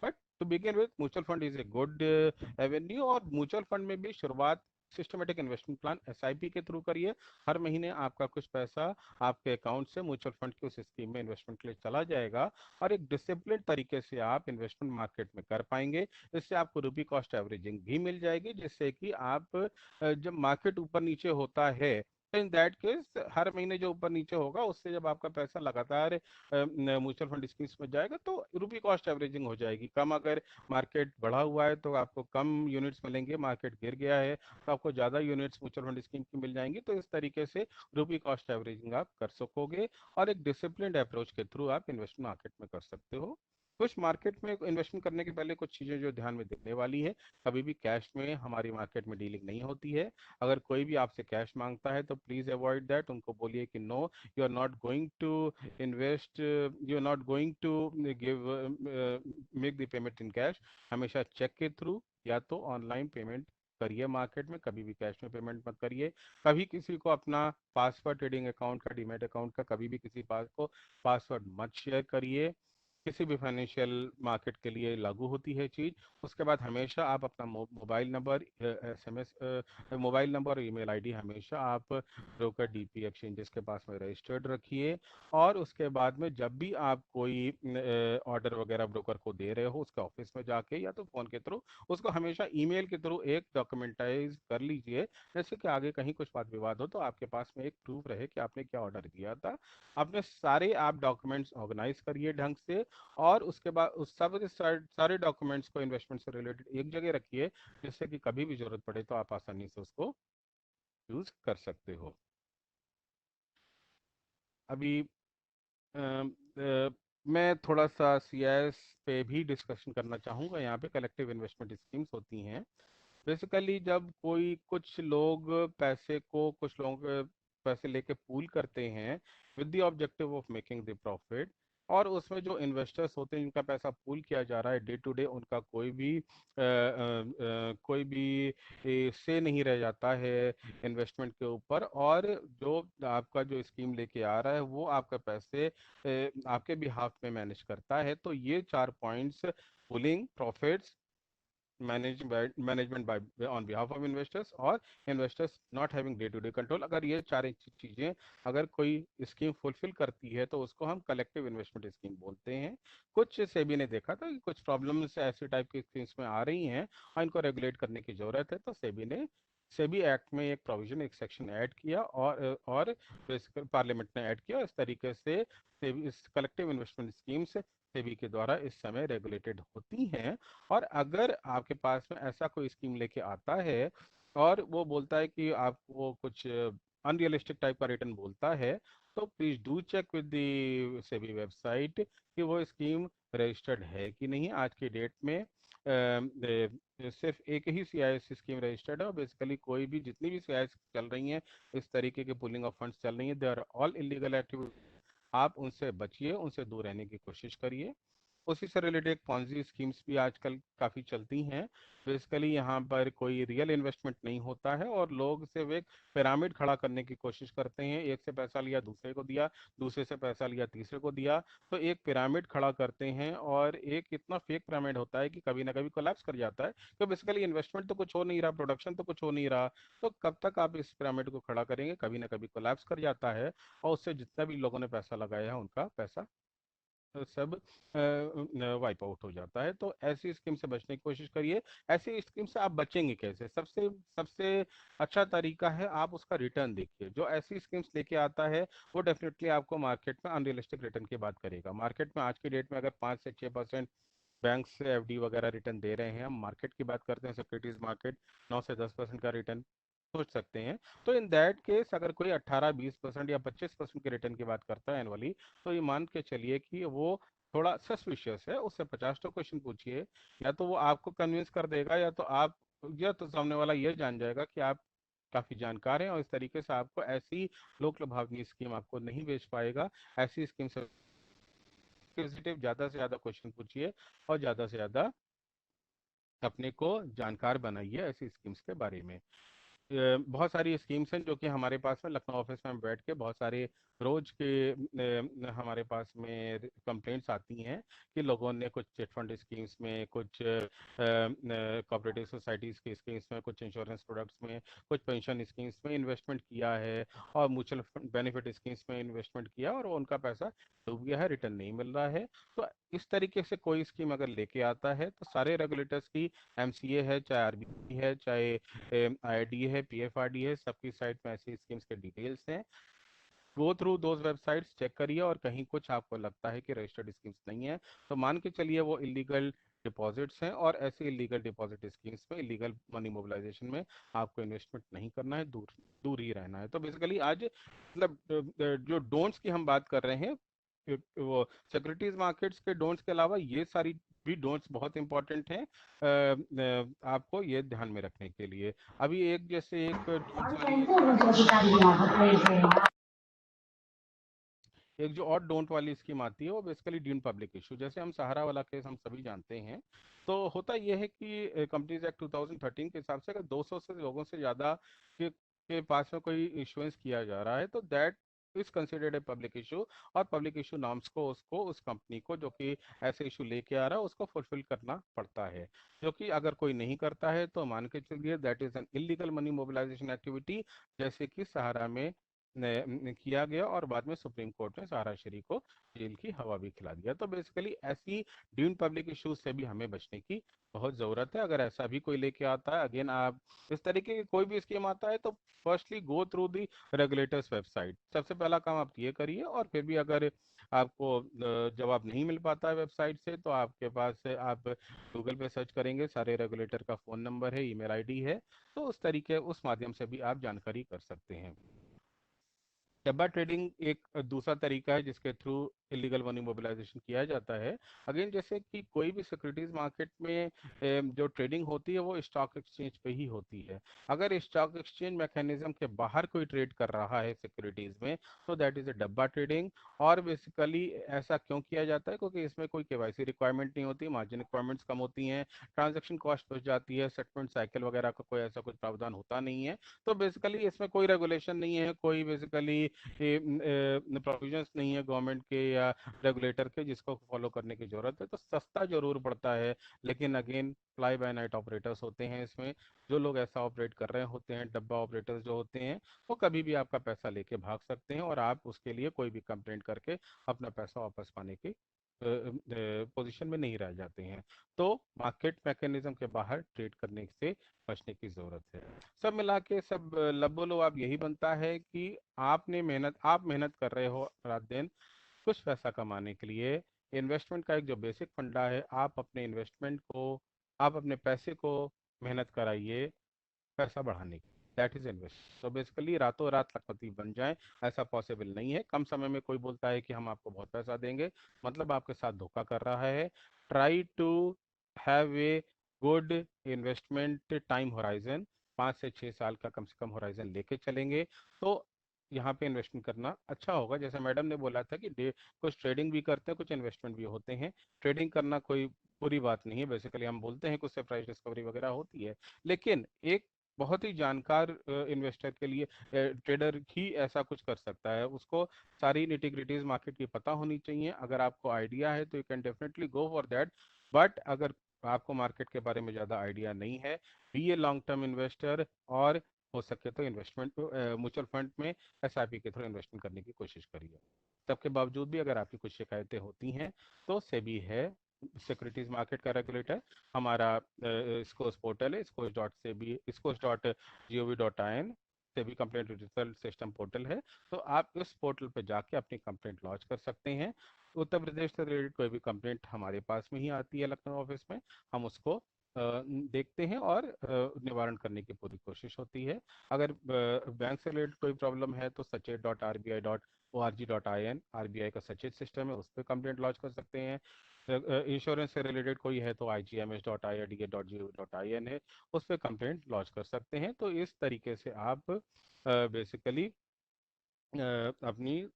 But to begin with mutual fund is a good avenue. और म्यूचुअल फंड में भी शुरुआत सिस्टमेटिक इन्वेस्टमेंट प्लान एसआईपी के थ्रू करिए। हर महीने आपका कुछ पैसा आपके अकाउंट से म्यूचुअल फंड की उस स्कीम में इन्वेस्टमेंट के लिए चला जाएगा, और एक डिसिप्लिन तरीके से आप इन्वेस्टमेंट मार्केट में कर पाएंगे। इससे आपको रुपी कॉस्ट एवरेजिंग भी मिल जाएगी, जिससे कि आप जब मार्केट ऊपर नीचे होता है, इन दैट केस हर महीने जो ऊपर नीचे होगा उससे जब आपका पैसा लगातार म्यूचुअल फंड स्कीम्स में जाएगा तो रुपी कॉस्ट एवरेजिंग हो जाएगी कम। अगर मार्केट बढ़ा हुआ है तो आपको कम यूनिट्स मिलेंगे, मार्केट गिर गया है तो आपको ज़्यादा यूनिट्स म्यूचुअल फंड स्कीम की मिल जाएंगी। तो इस तरीके से रुपी कॉस्ट एवरेजिंग आप कर सकोगे, और एक डिसिप्लिन्ड अप्रोच के थ्रू आप इन्वेस्टमेंट मार्केट में कर सकते हो। कुछ मार्केट में इन्वेस्टमेंट करने के पहले कुछ चीज़ें जो ध्यान में देने वाली है, कभी भी कैश में हमारी मार्केट में डीलिंग नहीं होती है। अगर कोई भी आपसे कैश मांगता है तो प्लीज़ अवॉइड दैट, उनको बोलिए कि no, you are not going to invest, you are not going to give make the payment in cash. हमेशा चेक के थ्रू या तो ऑनलाइन पेमेंट करिए, मार्केट में कभी भी कैश में पेमेंट मत करिए। कभी किसी को अपना पासवर्ड, ट्रेडिंग अकाउंट का, डीमैट अकाउंट का, कभी भी किसी पास को पासवर्ड मत शेयर करिए। किसी भी फाइनेंशियल मार्केट के लिए लागू होती है चीज। उसके बाद हमेशा आप अपना mobile number, SMS, mobile number और ईमेल आईडी हमेशा आप ब्रोकर, डीपी, एक्सचेंजेस के पास में रजिस्टर्ड रखिए। और उसके बाद में जब भी आप कोई ऑर्डर वगैरह ब्रोकर को दे रहे हो, उसके ऑफिस में जाके या तो फोन के थ्रू, उसको हमेशा ईमेल के थ्रू एक डॉक्यूमेंटाइज कर लीजिए, जैसे कि आगे कहीं कुछ बात विवाद हो तो आपके पास में एक प्रूफ रहे कि आपने क्या ऑर्डर दिया था। अपने सारे आप डॉक्यूमेंट्स ऑर्गेनाइज करिए ढंग से, और उसके बाद उस सब के सारे डॉक्यूमेंट्स को इन्वेस्टमेंट से रिलेटेड एक जगह रखिए, जिससे कि कभी भी जरूरत पड़े तो आप आसानी से उसको यूज कर सकते हो। अभी मैं थोड़ा सा सीआईएस पे भी डिस्कशन करना चाहूँगा। यहाँ पे कलेक्टिव इन्वेस्टमेंट स्कीम्स होती हैं। बेसिकली जब कोई कुछ लोग पैसे को, कुछ लोग पैसे लेके पूल करते हैं with the objective of making the profit, और उसमें जो इन्वेस्टर्स होते हैं जिनका पैसा पूल किया जा रहा है डे टू डे, उनका कोई भी से नहीं रह जाता है इन्वेस्टमेंट के ऊपर। और जो आपका जो स्कीम लेके आ रहा है वो आपका पैसे आपके बिहाफ में मैनेज करता है। तो ये 4 points, pooling profits, management by on behalf of investors, और investors not having day to day control, अगर ये चार चीजें अगर कोई स्कीम फुलफिल करती है तो उसको हम कलेक्टिव इन्वेस्टमेंट स्कीम बोलते हैं। कुछ सेबी ने देखा था कि कुछ प्रॉब्लम्स ऐसे टाइप की स्कीम्स में आ रही हैं और इनको रेगुलेट करने की जरूरत है, तो सेबी एक्ट में एक प्रोविजन, एक सेक्शन ऐड किया, और पार्लियामेंट ने ऐड किया। इस तरीके से इस कलेक्टिव इन्वेस्टमेंट स्कीम्स सेबी के द्वारा इस समय रेगुलेटेड होती हैं। और अगर आपके पास में ऐसा कोई स्कीम लेके आता है और वो बोलता है कि आपको कुछ अनरियलिस्टिक टाइप का रिटर्न बोलता है, तो please do check with the SEBI website कि वो स्कीम रजिस्टर्ड है कि नहीं। आज की डेट में सिर्फ एक ही सीआईएस स्कीम रजिस्टर्ड है, और बेसिकली कोई भी, जितनी भी सीआईएस चल रही हैं इस तरीके के पुलिंग ऑफ फंड्स चल रही हैं, they are all illegal activity. आप उनसे बचिए, उनसे दूर रहने की कोशिश करिए। उसी से रिलेटेड पॉन्जी स्कीम्स भी आजकल काफ़ी चलती हैं। बेसिकली यहाँ पर कोई रियल इन्वेस्टमेंट नहीं होता है और लोग सिर्फ एक पिरामिड खड़ा करने की कोशिश करते हैं। एक से पैसा लिया दूसरे को दिया, दूसरे से पैसा लिया तीसरे को दिया, तो एक पिरामिड खड़ा करते हैं, और एक इतना फेक पिरामिड होता है कि कभी ना कभी कोलैप्स कर जाता है। तो बेसिकली इन्वेस्टमेंट तो कुछ हो नहीं रहा, प्रोडक्शन तो कुछ हो नहीं रहा, तो कब तक आप इस पिरामिड को खड़ा करेंगे? कभी ना कभी कोलैप्स कर जाता है, और उससे जितना भी लोगों ने पैसा लगाया है उनका पैसा सब वाइप आउट हो जाता है। तो ऐसी स्कीम से बचने की कोशिश करिए। ऐसी स्कीम से आप बचेंगे कैसे? सबसे सबसे अच्छा तरीका है आप उसका रिटर्न देखिए। जो ऐसी स्कीम्स लेके आता है वो डेफिनेटली आपको मार्केट में अनरियलिस्टिक रिटर्न की बात करेगा। मार्केट में आज की डेट में अगर 5 से 6% बैंक से एफडी वगैरह रिटर्न दे रहे हैं, हम मार्केट की बात करते हैं, सिक्योरिटीज मार्केट 9 से 10% का रिटर्न सोच सकते हैं। तो इन दैट केस अगर कोई 18-20% या 25% के रिटर्न की बात करता है एनुअली, तो ये मान के चलिए कि वो थोड़ा सस्पिशियस है। उससे 50 तो क्वेश्चन पूछिए, या तो वो आपको कन्विंस कर देगा, या तो सामने वाला ये जान जाएगा कि आप काफी जानकार हैं, और इस तरीके से आपको ऐसी लोक लुभावनी स्कीम आपको नहीं बेच पाएगा। ऐसी स्कीम से ज्यादा से ज्यादा क्वेश्चन पूछिए, और ज्यादा से ज्यादा अपने को जानकार बनाइए ऐसी स्कीम्स के बारे में। बहुत सारी स्कीम्स हैं जो कि हमारे पास में लखनऊ ऑफिस में बैठ के बहुत सारे रोज के हमारे पास में कंप्लेंट्स आती हैं कि लोगों ने कुछ चिट फंड स्कीम्स में, कुछ कोऑपरेटिव सोसाइटीज की स्कीम्स में, कुछ इंश्योरेंस प्रोडक्ट्स में, कुछ पेंशन स्कीम्स में इन्वेस्टमेंट किया है और म्यूचुअल बेनिफिट स्कीम्स में इन्वेस्टमेंट किया और उनका पैसा डूब गया है, रिटर्न नहीं मिल रहा है। तो इस तरीके से कोई स्कीम अगर लेके आता है तो सारे रेगुलेटर्स की, एमसीए है चाहे आरबीआई है चाहे आईडी है, पीएफआरडी है, सबकी साइट में ऐसी स्कीम्स के डिटेल्स हैं। Go through those websites, check करिए और कहीं कुछ आपको लगता है कि रजिस्टर्ड स्कीम्स नहीं है तो मान के चलिए वो इलीगल डिपॉजिट्स हैं, और ऐसे इलीगल डिपॉजिट स्कीम्स में, इलीगल मनी मोबिलाइजेशन में आपको इन्वेस्टमेंट नहीं करना है, दूर दूर ही रहना है। तो बेसिकली आज मतलब जो डोंट्स की हम बात कर रहे हैं, वो सिक्योरिटीज मार्केट्स के डोंट्स के अलावा ये सारी भी डोंट्स बहुत इंपॉर्टेंट हैं आपको ये ध्यान में रखने के लिए। अभी एक जैसे एक डोंट्स वाली एक जो और डोंट वाली स्कीम आती है वो बेसिकली ड्यून पब्लिक इशू, जैसे हम सहारा वाला केस हम सभी जानते हैं। तो होता यह है कि कंपनीज एक्ट 2013 के हिसाब से अगर 200 से लोगों से ज़्यादा के पास में कोई इशुएंस किया जा रहा है तो that is considered a public issue, और पब्लिक इशू नॉर्म्स को उसको उस कंपनी को जो कि ऐसे इशू लेके आ रहा है उसको फुलफिल करना पड़ता है, जो कि अगर कोई नहीं करता है तो मान के चलिए that is an illegal money mobilisation activity, जैसे कि सहारा में किया गया और बाद में सुप्रीम कोर्ट ने सहारा शरीफ को जेल की हवा भी खिला दिया। तो बेसिकली ऐसी ड्यून पब्लिक इश्यूज से भी हमें बचने की बहुत ज़रूरत है। अगर ऐसा भी कोई लेके आता है, अगेन आप इस तरीके की कोई भी स्कीम आता है तो firstly go through the regulators website, सबसे पहला काम आप ये करिए। और फिर भी अगर आपको जवाब नहीं मिल पाता है वेबसाइट से तो आपके पास आप गूगल पे सर्च करेंगे, सारे रेगुलेटर का फ़ोन नंबर है, ईमेल आईडी है, तो उस तरीके उस माध्यम से भी आप जानकारी कर सकते हैं। डब्बा ट्रेडिंग एक दूसरा तरीका है जिसके थ्रू इलीगल मनी मोबिलाइजेशन किया जाता है। अगेन जैसे कि कोई भी सिक्योरिटीज मार्केट में जो ट्रेडिंग होती है वो स्टॉक एक्सचेंज पे ही होती है। अगर स्टॉक एक्सचेंज मैकेनिज्म के बाहर कोई ट्रेड कर रहा है सिक्योरिटीज में तो दैट इज ए डब्बा ट्रेडिंग। और बेसिकली ऐसा क्यों किया जाता है, क्योंकि इसमें कोई केवाईसी रिक्वायरमेंट नहीं होती, मार्जिन रिक्वायरमेंट्स कम होती हैं, ट्रांजेक्शन कॉस्ट बच जाती है, सेटलमेंट साइकिल वगैरह का कोई ऐसा कुछ प्रावधान होता नहीं है। तो बेसिकली इसमें कोई रेगुलेशन नहीं है, कोई बेसिकली प्रोविजंस नहीं है गवर्नमेंट के या रेगुलेटर के जिसको फॉलो करने की जरूरत है। तो सस्ता जरूर पड़ता है, लेकिन again fly bye night operators होते हैं इसमें, जो लोग ऐसा ऑपरेट कर रहे होते हैं, डब्बा ऑपरेटर्स जो होते हैं, वो कभी भी आपका पैसा लेके भाग सकते हैं और आप उसके लिए कोई भी कंप्लेंट करके अपना पैसा वापस पाने की पोजीशन में नहीं रह जाते हैं। तो मार्केट मैकेनिज्म के बाहर ट्रेड करने से बचने की जरूरत है। सब मिला के सब लबो लोब यही बनता है कि आप मेहनत कर रहे हो रात दिन कुछ पैसा कमाने के लिए। इन्वेस्टमेंट का एक जो बेसिक फंडा है, आप अपने पैसे को मेहनत कराइए पैसा बढ़ाने की, दैट इज इन्वेस्ट। तो बेसिकली रातों रात लखपति बन जाए ऐसा पॉसिबल नहीं है। कम समय में कोई बोलता है कि हम आपको बहुत पैसा देंगे, मतलब आपके साथ धोखा कर रहा है। Try to have a good investment time horizon, 5 से 6 साल का कम से कम होराइजन लेके चलेंगे तो यहाँ पे इन्वेस्टमेंट करना अच्छा होगा। जैसे मैडम ने बोला था कि डे कुछ ट्रेडिंग भी करते हैं, कुछ इन्वेस्टमेंट भी होते हैं। ट्रेडिंग करना कोई बुरी बात नहीं है, बेसिकली हम बोलते हैं कि उससे प्राइस डिस्कवरी वगैरह होती है, लेकिन एक बहुत ही जानकार इन्वेस्टर के लिए ट्रेडर ही ऐसा कुछ कर सकता है। उसको सारी निटिग्रिटीज मार्केट की पता होनी चाहिए। अगर आपको आइडिया है तो you can definitely go for that, but अगर आपको मार्केट के बारे में ज़्यादा आइडिया नहीं है, be a long term investor, और हो सके तो इन्वेस्टमेंट म्यूचुअल फंड में एसआईपी के थ्रू इन्वेस्टमेंट करने की कोशिश करिए। सबके बावजूद भी अगर आपकी कुछ शिकायतें होती हैं तो सेबी है, सिक्योरिटीज मार्केट का रेगुलेटर, हमारा स्कोस पोर्टल है, scos.gov.in, से भी कंप्लेंट रिजल्ट सिस्टम पोर्टल है। तो आप इस पोर्टल पर जाके अपनी कंप्लेंट लॉन्च कर सकते हैं। उत्तर प्रदेश से रिलेटेड कोई भी कंप्लेंट हमारे पास में ही आती है लखनऊ ऑफिस में, हम उसको देखते हैं और निवारण करने की पूरी कोशिश होती है। अगर बैंक से रिलेटेड कोई प्रॉब्लम है तो sachet.rbi.org.in, आरबीआई का सचेत सिस्टम है, उस पर कंप्लेंट लॉन्च कर सकते हैं। इंश्योरेंस से रिलेटेड कोई है तो igms.iida.gov.in है, उस पर कंप्लेंट लॉन्च कर सकते हैं। तो इस तरीके से आप बेसिकली अपनी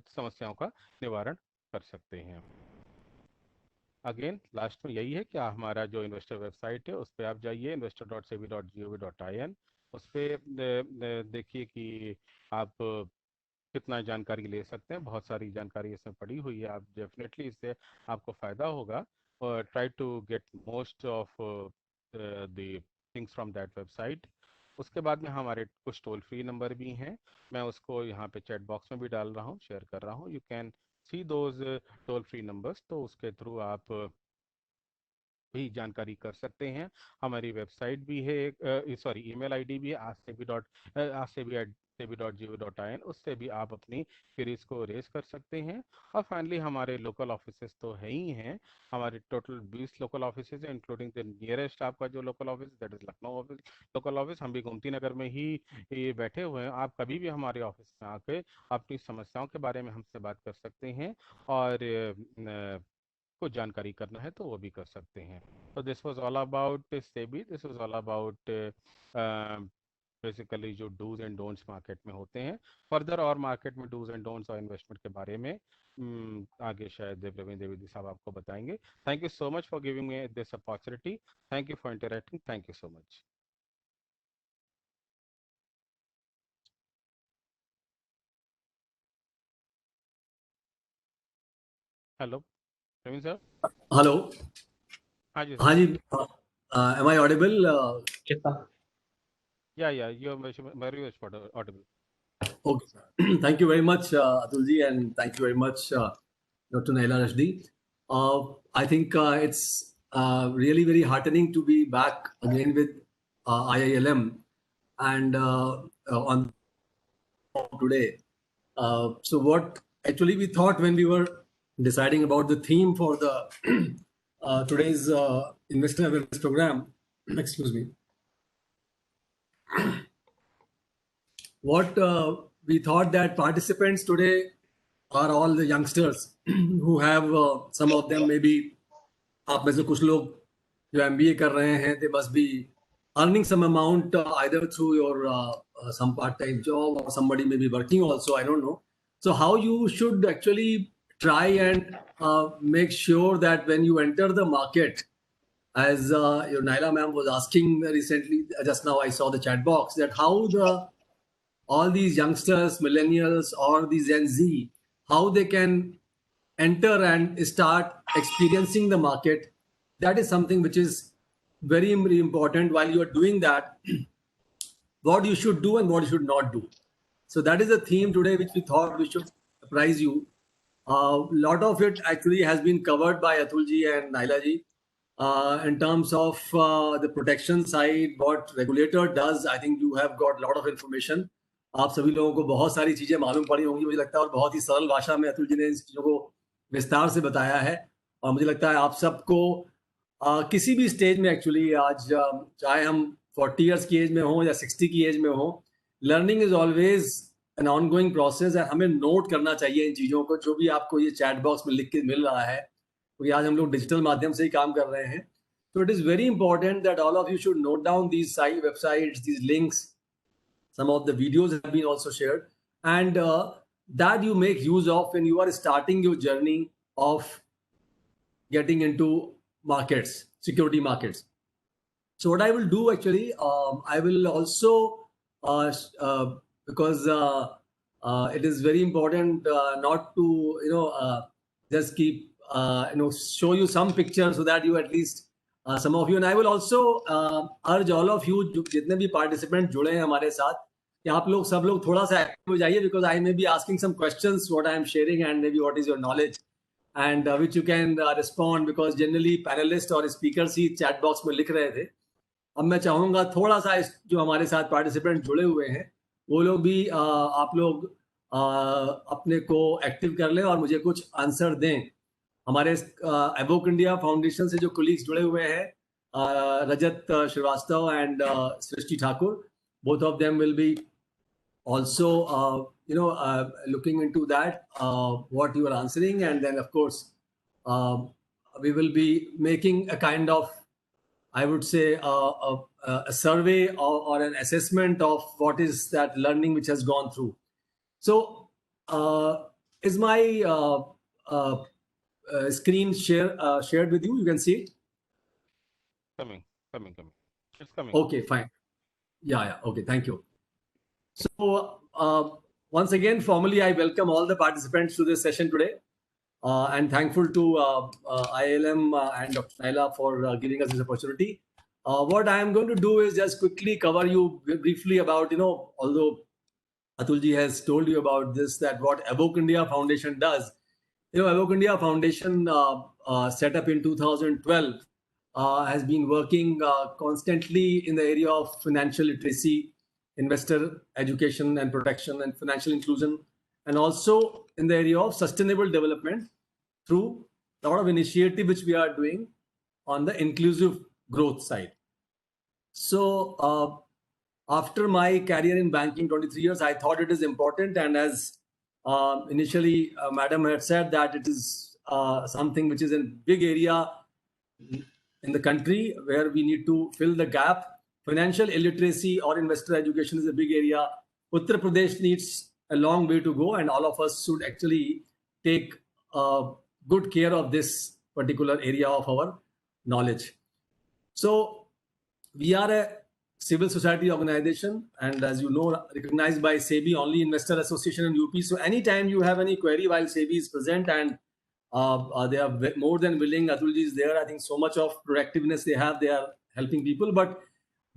समस्याओं का निवारण कर सकते हैं। अगेन लास्ट में यही है कि हमारा जो इन्वेस्टर वेबसाइट है उस पर आप जाइए, investor.sebi.gov.in, उस पे देखिए कि आप कितना जानकारी ले सकते हैं। बहुत सारी जानकारी इसमें पड़ी हुई है, आप डेफिनेटली इससे आपको फायदा होगा। और try to get most of the things from that website. उसके बाद में हमारे कुछ टोल फ्री नंबर भी हैं, मैं उसको यहाँ पे चैट बॉक्स में भी डाल रहा हूँ, शेयर कर रहा हूँ। You can see those toll free numbers, तो उसके थ्रू आप भी जानकारी कर सकते हैं। हमारी वेबसाइट भी है, एक सॉरी ईमेल आईडी भी है, asebi@sebi.gov.in। उससे भी आप अपनी क्वेरीज को रेज कर सकते हैं। और फाइनली हमारे लोकल ऑफिसेस तो है ही हैं। हमारे टोटल 20 लोकल ऑफिसेज हैं, इंक्लूडिंग द नियरेस्ट आपका जो local office, that is Lucknow office local office. हम भी गोमती नगर में ही ये बैठे हुए हैं। आप कभी भी हमारे ऑफिस में आके अपनी समस्याओं के बारे में हमसे बात कर सकते हैं, और कुछ जानकारी करना है तो वो भी कर सकते हैं। तो this was all about SEBI, this was all about basically जो डूज एंड डोंट्स मार्केट में होते हैं। फर्दर और मार्केट में डूज एंड डोंट्स और इन्वेस्टमेंट के बारे में आगे शायद प्रवीण द्विवेदी साहब आपको बताएंगे। Thank you so much for giving me this opportunity. Thank you for interacting, thank you so much. Hello Praveen sir. Hello. हाँ जी हाँ सर। जी। Am I audible? Yeah you are very much audible. Okay. Thank you very much, Atulji, and thank you very much, Dr. Naila Rashdi. I think it's really very heartening to be back again with IILM and on today. So what actually we thought when we were deciding about the theme for the today's investor awareness program, excuse me, what we thought that participants today are all the youngsters who have some of them maybe आप में से कुछ लोग जो MBA कर रहे हैं, they must be earning some amount either through your some part-time job, or somebody may be working also, I don't know. So how you should actually try and make sure that when you enter the market, as your Naila ma'am was asking recently, just now I saw the chat box, that how the all these youngsters, millennials, or the Gen Z, how they can enter and start experiencing the market. That is something which is very, very important. While you are doing that, what you should do and what you should not do. So that is the theme today, which we thought we should surprise you. A lot of it actually has been covered by Atulji and Nailaji. In terms of the protection side, what regulator does, I think you have got a lot of information. आप सभी लोगों को बहुत सारी चीजें मालूम पड़ी होंगी मुझे लगता है, और बहुत ही सरल भाषा में अतुल जी ने इन चीजों को विस्तार से बताया है। और मुझे लगता है आप सबको किसी भी स्टेज में एक्चुअली आज चाहे हम 40 इयर्स की एज में हो या 60 की एज में हो, learning is always an on going process है। हमें नोट करना चाहिए इन चीज़ों को, जो भी आपको ये चैट बॉक्स में लिख के मिल रहा है, क्योंकि आज हम लोग डिजिटल माध्यम से ही काम कर रहे हैं। So it is very important that all of you should note down these site websites, these links. Some of the videos have been also shared, and that you make use of when you are starting your journey of getting into markets, security markets. So what I will do actually, I will also because it is very important not to just keep show you some pictures so that you at least some of you, and I will also urge all of you जितने भी participant जुड़े हैं हमारे साथ, कि आप लोग सब लोग थोड़ा सा एक्टिव हो जाइए, because I may be asking some questions what I am sharing and maybe what is your knowledge and which you can respond, because generally panelists और speakers ही chat box में लिख रहे थे। अब मैं चाहूँगा थोड़ा सा जो हमारे साथ पार्टिसिपेंट जुड़े हुए हैं वो लोग भी आप लोग अपने को एक्टिव कर लें और मुझे कुछ आंसर दें। हमारे एवोक इंडिया फाउंडेशन से जो कोलीग्स जुड़े हुए हैं, Rajat Srivastava and Srishti Thakur, both of them will be also looking into that what you are answering, and then of course we will be making a kind of, I would say, a survey or an assessment of what is that learning which has gone through. So, is my screen shared with you? You can see it? Coming. It's coming. Okay, fine. Yeah. Okay. Thank you. So once again, formally, I welcome all the participants to this session today. And thankful to ILM and Dr. Naila for giving us this opportunity. What I am going to do is just quickly cover you briefly about, although Atulji has told you about this, that what Evoke India Foundation does. Evoke India Foundation, set up in 2012, has been working constantly in the area of financial literacy, investor education and protection, and financial inclusion, and also in the area of sustainable development through a lot of initiative which we are doing on the inclusive growth side. So after my career in banking, 23 years, I thought it is important. And as initially Madam had said, that it is something which is a big area in the country where we need to fill the gap. Financial illiteracy or investor education is a big area. Uttar Pradesh needs a long way to go, and all of us should actually take good care of this particular area of our knowledge. So we are a civil society organization, and as you know, recognized by SEBI, only Investor Association in UP. So anytime you have any query while SEBI is present, and they are more than willing, Atulji is there. I think so much of proactiveness they have, they are helping people. But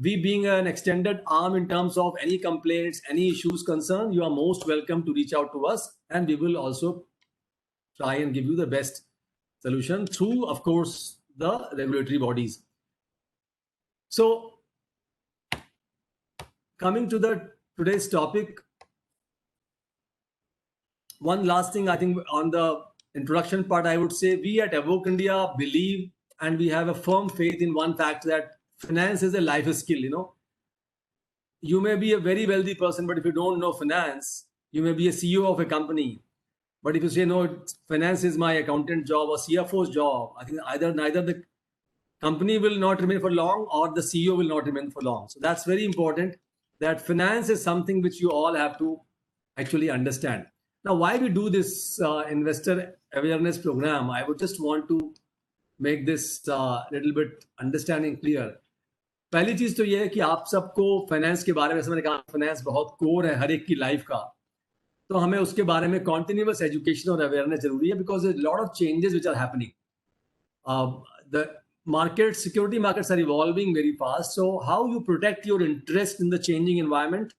we being an extended arm in terms of any complaints, any issues concerned, you are most welcome to reach out to us, and we will also try and give you the best solution through, of course, the regulatory bodies. So coming to today's topic, one last thing I think on the introduction part, I would say we at Evoke India believe and we have a firm faith in one fact, that finance is a life skill. You may be a very wealthy person, but if you don't know finance, you may be a CEO of a company. But if you say, no, finance is my accountant job or CFO's job, I think neither the company will not remain for long or the CEO will not remain for long. So that's very important, that finance is something which you all have to actually understand. Now, why we do this investor awareness program, I would just want to make this little bit understanding clear. पहली चीज तो ये है कि आप सबको finance के बारे में, मैंने कहा फाइनेंस बहुत कोर है हर एक की लाइफ का, तो हमें उसके बारे में कॉन्टिन्यूअस एजुकेशन और अवेयरनेस जरूरी है, because lot of changes which are happening. The markets, security markets are evolving very fast. So how you protect your interest in the changing environment,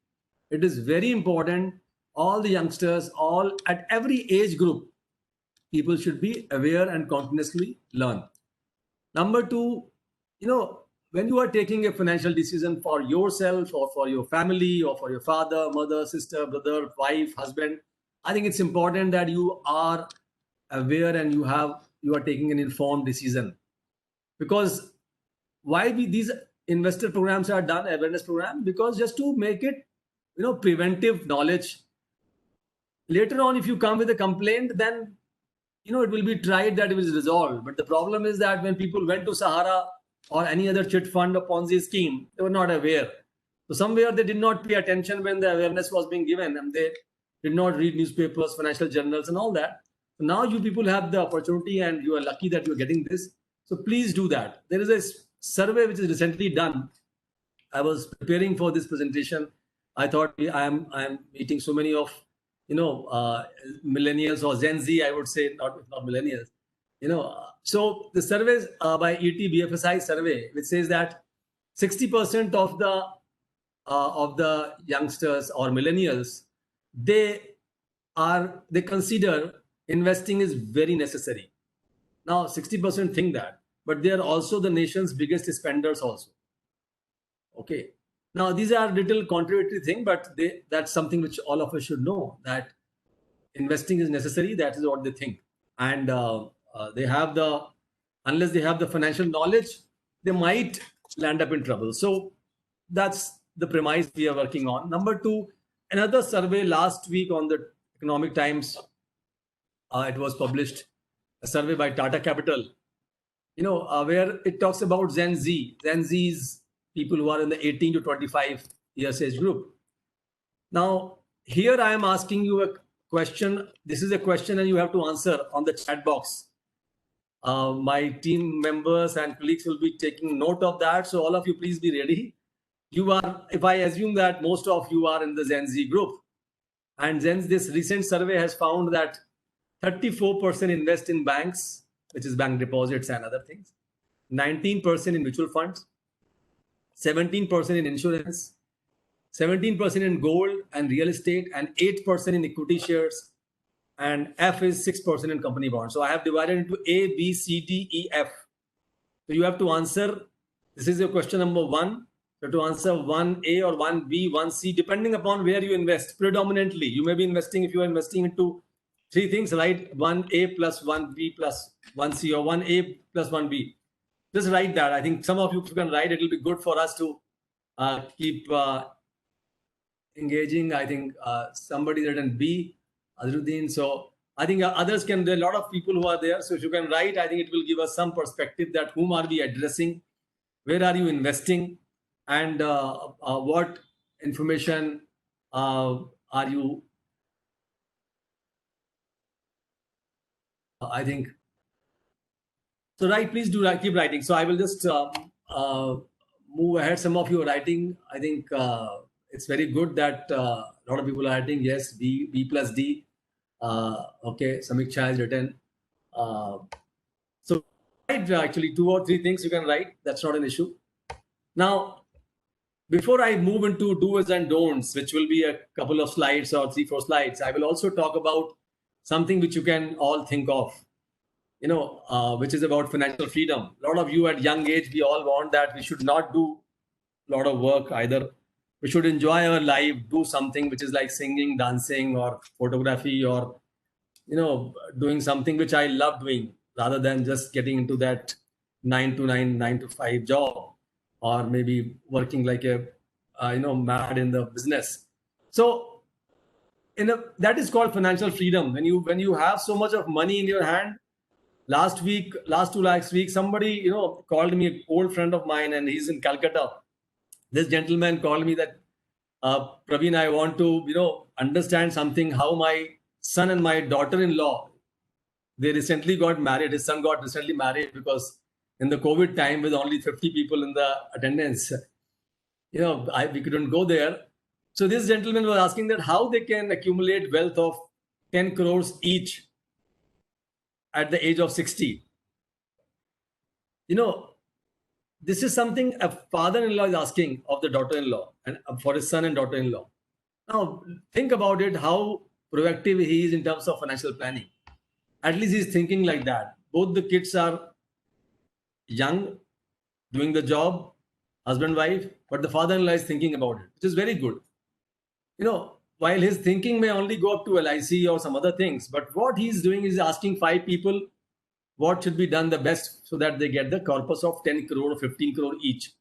it is very important. All the youngsters, all at every age group, people should be aware and continuously learn. Number two, when you are taking a financial decision for yourself or for your family or for your father, mother, sister, brother, wife, husband, I think it's important that you are aware and you are taking an informed decision. Because why these investor programs are done, awareness program, because just to make it, preventive knowledge. Later on, if you come with a complaint, then, it will be tried that it was resolved. But the problem is that when people went to Sahara or any other chit fund or Ponzi scheme, they were not aware. So somewhere they did not pay attention when the awareness was being given, and they did not read newspapers, financial journals and all that. So now you people have the opportunity, and you are lucky that you're getting this. So please do that. There is a survey which is recently done. I was preparing for this presentation. I thought I am meeting so many of millennials or Gen Z, I would say, not millennials. So the surveys by ET BFSI survey, which says that 60% of the youngsters or millennials, they consider investing is very necessary. Now, 60% think that, but they are also the nation's biggest spenders also. Okay. Now, these are little contradictory things, but that's something which all of us should know, that investing is necessary. That is what they think. And unless they have the financial knowledge, they might land up in trouble. So that's the premise we are working on. Number two, another survey last week on the Economic Times, it was published, a survey by Tata Capital, where it talks about Gen Z. Gen Z is people who are in the 18 to 25 years age group. Now, here I am asking you a question. This is a question and you have to answer on the chat box. My team members and colleagues will be taking note of that. So all of you, please be ready. you are, if I assume that most of you are in the Gen Z group, and then this recent survey has found that 34% invest in banks, which is bank deposits and other things, 19% in mutual funds, 17% in insurance, 17% in gold and real estate, and 8% in equity shares, and F is 6% in company bonds. So I have divided into A, B, C, D, E, F. So you have to answer, this is your question number 1. So to answer 1A or 1B, 1C, depending upon where you invest, predominantly, you may be investing, if you are investing into 3 things, right? 1A plus 1B plus 1C, or 1A plus 1B. Just write that. I think some of you can write, it will be good for us to keep engaging. I think somebody written B, Azruddin. So I think others can, there are a lot of people who are there. So if you can write, I think it will give us some perspective that whom are we addressing, where are you investing, and what information are you, I think. So right, please do keep writing. So I will just move ahead. Some of you are writing. I think it's very good that a lot of people are writing. Yes, B plus D. Okay, Samiksha has written. So write actually 2 or 3 things you can write. That's not an issue. Now, before I move into do's and don'ts, which will be a couple of slides or 3-4 slides, I will also talk about something which you can all think of, which is about financial freedom. A lot of you at young age, we all want that we should not do a lot of work either. We should enjoy our life, do something which is like singing, dancing, or photography, or, doing something which I love doing, rather than just getting into that 9 to 9, 9 to 5 job, or maybe working like a, mad in the business. So that is called financial freedom. When you have so much of money in your hand. Last 2 weeks, somebody, called me, an old friend of mine, and he's in Calcutta. This gentleman called me that, Praveen, I want to, understand something, how my son and my daughter-in-law, they recently got married. His son got recently married because in the COVID time, with only 50 people in the attendance, we couldn't go there. So this gentleman was asking that how they can accumulate wealth of 10 crores each at the age of 60. This is something a father-in-law is asking of the daughter-in-law and for his son and daughter-in-law. Now, think about it, how proactive he is in terms of financial planning. At least he's thinking like that. Both the kids are young, doing the job, husband, wife, but the father-in-law is thinking about it, which is very good. While his thinking may only go up to LIC or some other things, but what he's doing is asking 5 people what should be done the best so that they get the corpus of 10 crore or 15 crore each.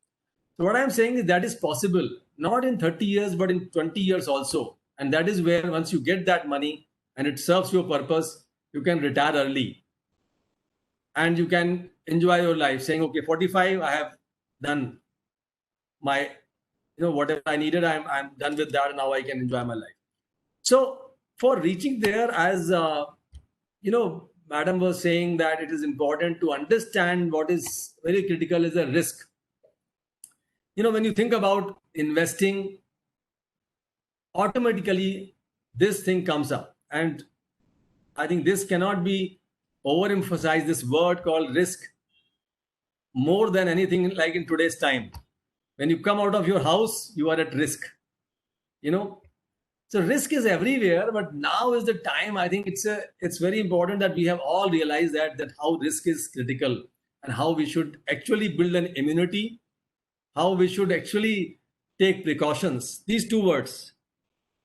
So what I'm saying is that is possible, not in 30 years, but in 20 years also. And that is where once you get that money and it serves your purpose, you can retire early. And you can enjoy your life saying, okay, 45, I have done my, whatever I needed, I'm done with that. Now I can enjoy my life. So for reaching there, as, Madam was saying that it is important to understand what is very critical is a risk. When you think about investing, automatically this thing comes up. And I think this cannot be overemphasized, this word called risk, more than anything like in today's time. When you come out of your house, you are at risk, So risk is everywhere, but now is the time. I think it's very important that we have all realized that how risk is critical and how we should actually build an immunity, how we should actually take precautions. These 2 words.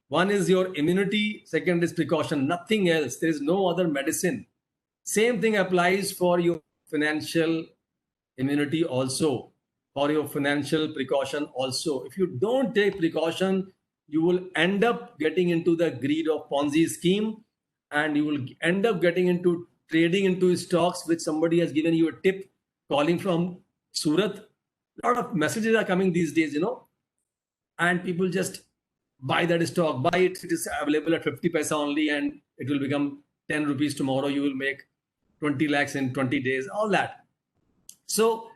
One is your immunity, second is precaution, nothing else. There is no other medicine. Same thing applies for your financial immunity also, for your financial precaution also. If you don't take precaution, you will end up getting into the greed of Ponzi scheme, and you will end up getting into trading into stocks which somebody has given you a tip, calling from Surat. A lot of messages are coming these days, and people just buy that stock, buy it. It is available at 50 paisa only, and it will become 10 rupees tomorrow. You will make 20 lakhs in 20 days, all that. So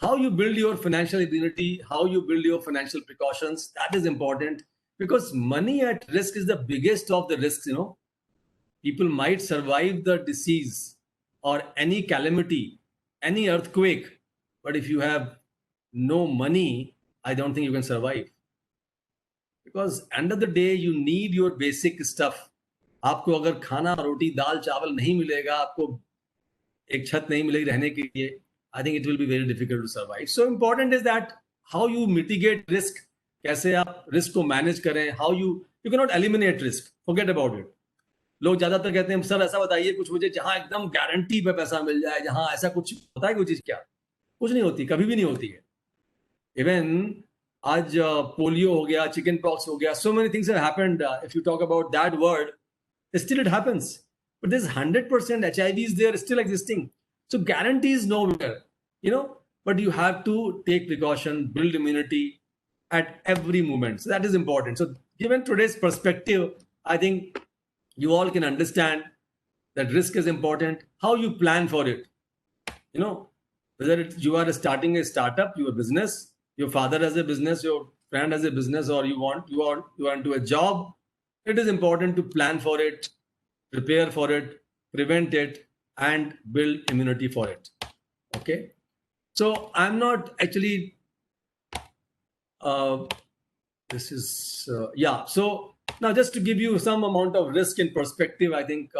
how you build your financial ability, how you build your financial precautions, that is important, because money at risk is the biggest of the risks. People might survive the disease or any calamity, any earthquake, but if you have no money, I don't think you can survive. Because end of the day, you need your basic stuff. आपको अगर खाना रोटी दाल चावल नहीं मिलेगा, आपको एक छत नहीं मिलेगी रहने के लिए, I think it will be very difficult to survive. So important is that how you mitigate risk, कैसे आप risk को manage करें, how you cannot eliminate risk, forget about it. लोग ज्यादातर कहते हैं सर ऐसा बताइए कुछ मुझे जहां एकदम गारंटी पे पैसा मिल जाए, जहां ऐसा कुछ होता है कोई चीज, क्या कुछ नहीं होती, कभी भी नहीं होती है. इवन आज पोलियो हो गया, चिकन पॉक्स हो गया, so many things have happened. If you talk about that word, still it happens, but there's 100% HIVs there still existing. So guarantees nowhere, but you have to take precaution, build immunity at every moment. So that is important. So given today's perspective, I think you all can understand that risk is important, how you plan for it. Whether you are starting a startup, your business, your father has a business, your friend has a business, or you want to a job, it is important to plan for it, prepare for it, prevent it, and build immunity for it. Okay. So I'm not actually, So now just to give you some amount of risk in perspective, I think,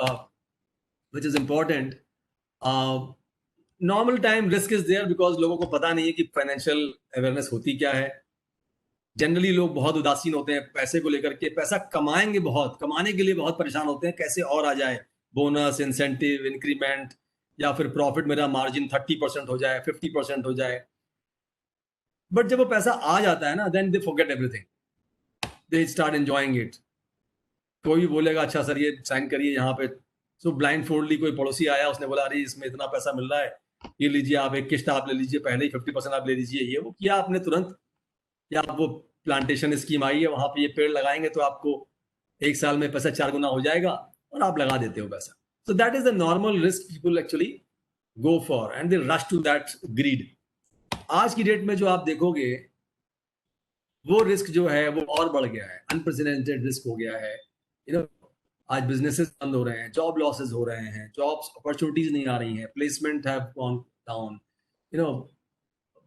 which is important. Normal time risk is there because लोगों को पता नहीं है कि financial awareness होती क्या है. Generally लोग बहुत उदासीन होते हैं पैसे को लेकर के, पैसा कमाएंगे, बहुत कमाने के लिए बहुत परेशान होते हैं, कैसे और आ जाए, बोनस, इंसेंटिव, इंक्रीमेंट, या फिर प्रॉफिट मेरा मार्जिन 30% हो जाए, 50% हो जाए. बट जब वो पैसा आ जाता है ना, then they forget everything, they start enjoying it. कोई भी बोलेगा अच्छा सर ये साइन करिए यहाँ पे, सो ब्लाइंड फोल्डली कोई पड़ोसी आया, उसने बोला अरे इसमें इतना पैसा मिल रहा है, ये लीजिए आप, एक किस्त आप ले लीजिए, पहले ही 50% आप ले लीजिए, ये वो किया आपने तुरंत. या वो प्लांटेशन स्कीम आई है, वहां पे ये पेड़ लगाएंगे तो आपको एक साल में पैसा 4 गुना हो जाएगा, और आप लगा देते हो पैसा. So that is the normal risk people actually go for, and they rush to that greed. आज की डेट में जो आप देखोगे, वो रिस्क जो है वो और बढ़ गया है, अनप्रेसिडेंटेड रिस्क हो गया है. आज बिजनेसेस बंद हो रहे हैं, जॉब लॉसेस हो रहे हैं, जॉब्स अपॉर्चुनिटीज नहीं आ रही हैं, प्लेसमेंट हैव गॉन डाउन,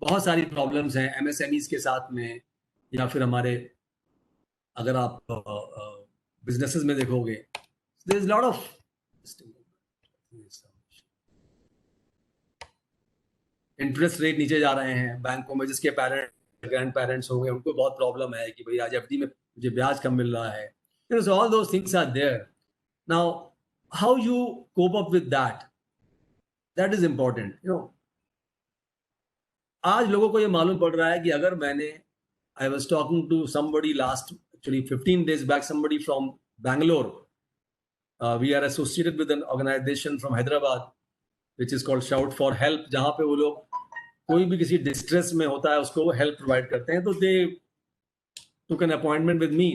बहुत सारी प्रॉब्लम्स हैं एमएसएमईज के साथ में, या फिर हमारे अगर आप बिजनेसेस में देखोगे, there is lot of interest rate नीचे जा रहे हैं बैंकों में, जिसके ग्रैंड पेरेंट्स हो गए, उनको बहुत प्रॉब्लम है कि भाई आज एफडी में मुझे ब्याज कम मिल रहा है. So all those things are there. Now, how you cope up with that? That is important. आज लोगों को ये मालूम पड़ रहा है कि अगर मैंने, I was talking to somebody actually 15 days back, somebody from Bangalore. We are associated with an organization from Hyderabad, which is called Shout for Help, जहाँ पे वो लोग कोई भी किसी डिस्ट्रेस में होता है उसको वो हेल्प प्रोवाइड करते हैं. तो they took an appointment with me.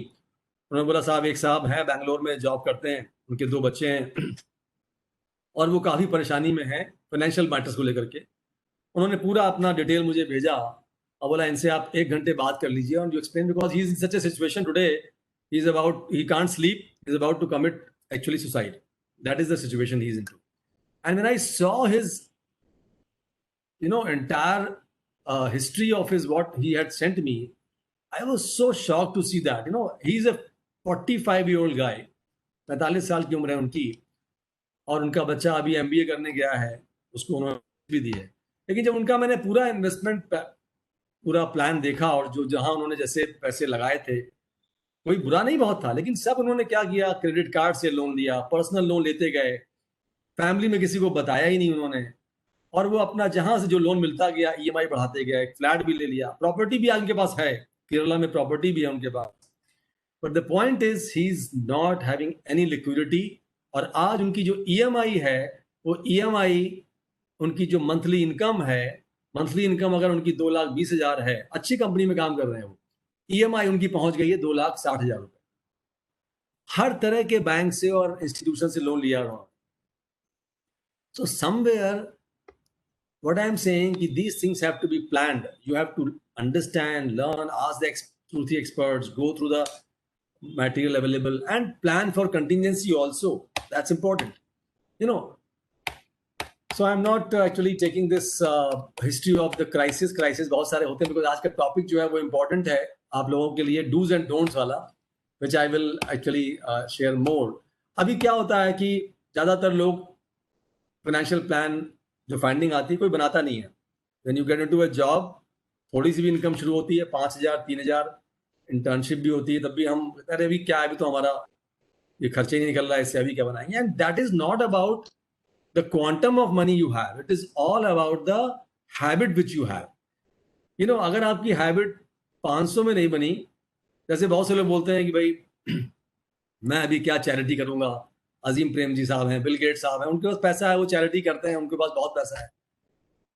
उन्होंने बोला साहब, एक साहब हैं बैंगलोर में, जॉब करते हैं, उनके 2 बच्चे हैं, और वो काफ़ी परेशानी में हैं फाइनेंशियल मैटर्स को लेकर के. उन्होंने पूरा अपना डिटेल मुझे भेजा और बोला इनसे आप 1 घंटे बात कर लीजिए, और you explain, because he is in such a situation today, he can't sleep, he is about to commit actually suicide. That is the situation he is into. And when I saw his entire history of his what he had sent me, I was so shocked to see that. He's a 45-year-old guy, 45 साल की उम्र है उनकी, और उनका बच्चा अभी MBA करने गया है, उसको उन्होंने भी दी है. लेकिन जब उनका मैंने पूरा इन्वेस्टमेंट पूरा प्लान देखा, और जो जहां उन्होंने जैसे पैसे लगाए थे, कोई बुरा नहीं बहुत था, लेकिन सब उन्होंने क्या किया, क्रेडिट कार्ड से लोन लिया, पर्सनल लोन लेते गए, फैमिली में किसी को बताया ही नहीं उन्होंने, और वो अपना जहां से जो लोन मिलता गया EMI बढ़ाते गए, फ्लैट भी ले लिया, प्रॉपर्टी भी उनके पास है, केरला में प्रॉपर्टी भी है उनके पास. But the point is he is not having any liquidity. और आज उनकी जो EMI है, वो EMI उनकी जो मंथली इनकम है, मंथली इनकम अगर उनकी 2,20,000 है, अच्छी कंपनी में काम कर रहे हैं वो, EMI उनकी पहुंच गई है 2,60,000 रुपए. हर तरह के बैंक से और इंस्टीट्यूशन से लोन लिया उन्होंने. So somewhere what I am saying is these things have to be planned. You have to understand, learn, ask the 2-3 experts, go through the material available, and plan for contingency also. That's important. You know, so I'm not actually taking this history of the crisis. बहुत सारे होते हैं because आज का topic जो है वो important है आप लोगों के लिए, do's and don'ts वाला, which I will actually share more. अभी क्या होता है कि ज़्यादातर लोग financial plan जो finding आती है कोई बनाता नहीं है. When you get into a job, थोड़ी सी भी इनकम शुरू होती है, 5,000 3,000 इंटर्नशिप भी होती है, तब भी हम अरे अभी क्या, अभी तो हमारा ये खर्चे ही नहीं निकल रहा है, इससे अभी क्या बनाएंगे. And that is not about the quantum of money you have, it is all about the habit which you have. You know, अगर आपकी हैबिट 500 में नहीं बनी, जैसे बहुत से लोग बोलते हैं कि भाई मैं अभी क्या चैरिटी करूंगा, अजीम प्रेमजी साहब हैं, बिल गेट्स साहब हैं, उनके पास पैसा है, वो चैरिटी करते हैं, उनके पास बहुत पैसा है.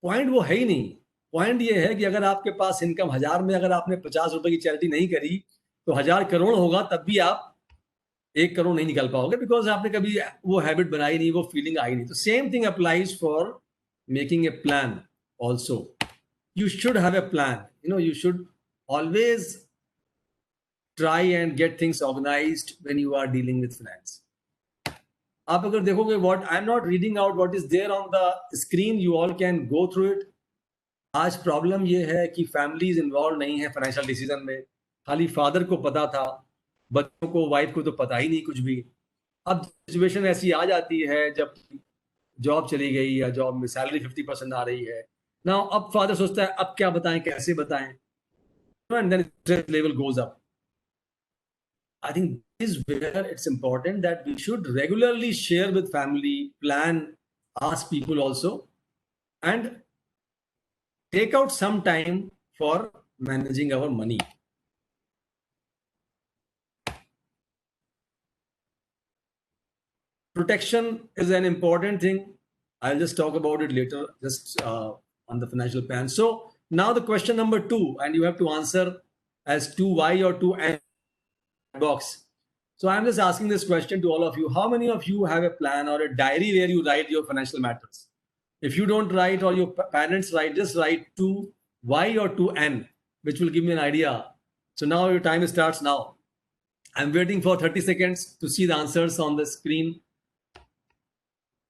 पॉइंट वो है ही नहीं. पॉइंट ये है कि अगर आपके पास इनकम 1000 में अगर आपने 50 रुपए की चैरिटी नहीं करी तो 1000 करोड़ होगा, तब भी आप 1 करोड़ नहीं निकाल पाओगे, बिकॉज आपने कभी वो हैबिट बनाई नहीं, वो फीलिंग आई नहीं. तो same thing applies for making a plan also. You should have a plan. You know, you should always try and get things organised when you are dealing with finance. आप अगर देखोगे, what I am not reading out what is there on the screen, you all can go through it. आज problem ये है कि families involve नहीं है financial decision में. खाली फादर को पता था, बच्चों को, वाइफ को तो पता ही नहीं कुछ भी. अब सिचुएशन ऐसी आ जाती है जब जॉब चली गई या जॉब में सैलरी 50% आ रही है ना, अब फादर सोचता है अब क्या बताएं, कैसे बताएं, and then stress level goes up. I think this is where it's important that we should regularly share with family, plan, ask people also, and take out some time for managing our money. Protection is an important thing. I'll just talk about it later, just on the financial plan. So now the question number 2, and you have to answer as 2Y or 2N box. So I'm just asking this question to all of you. How many of you have a plan or a diary where you write your financial matters? If you don't write or your parents write, just write 2Y or 2N, which will give me an idea. So now your time starts now. I'm waiting for 30 seconds to see the answers on the screen.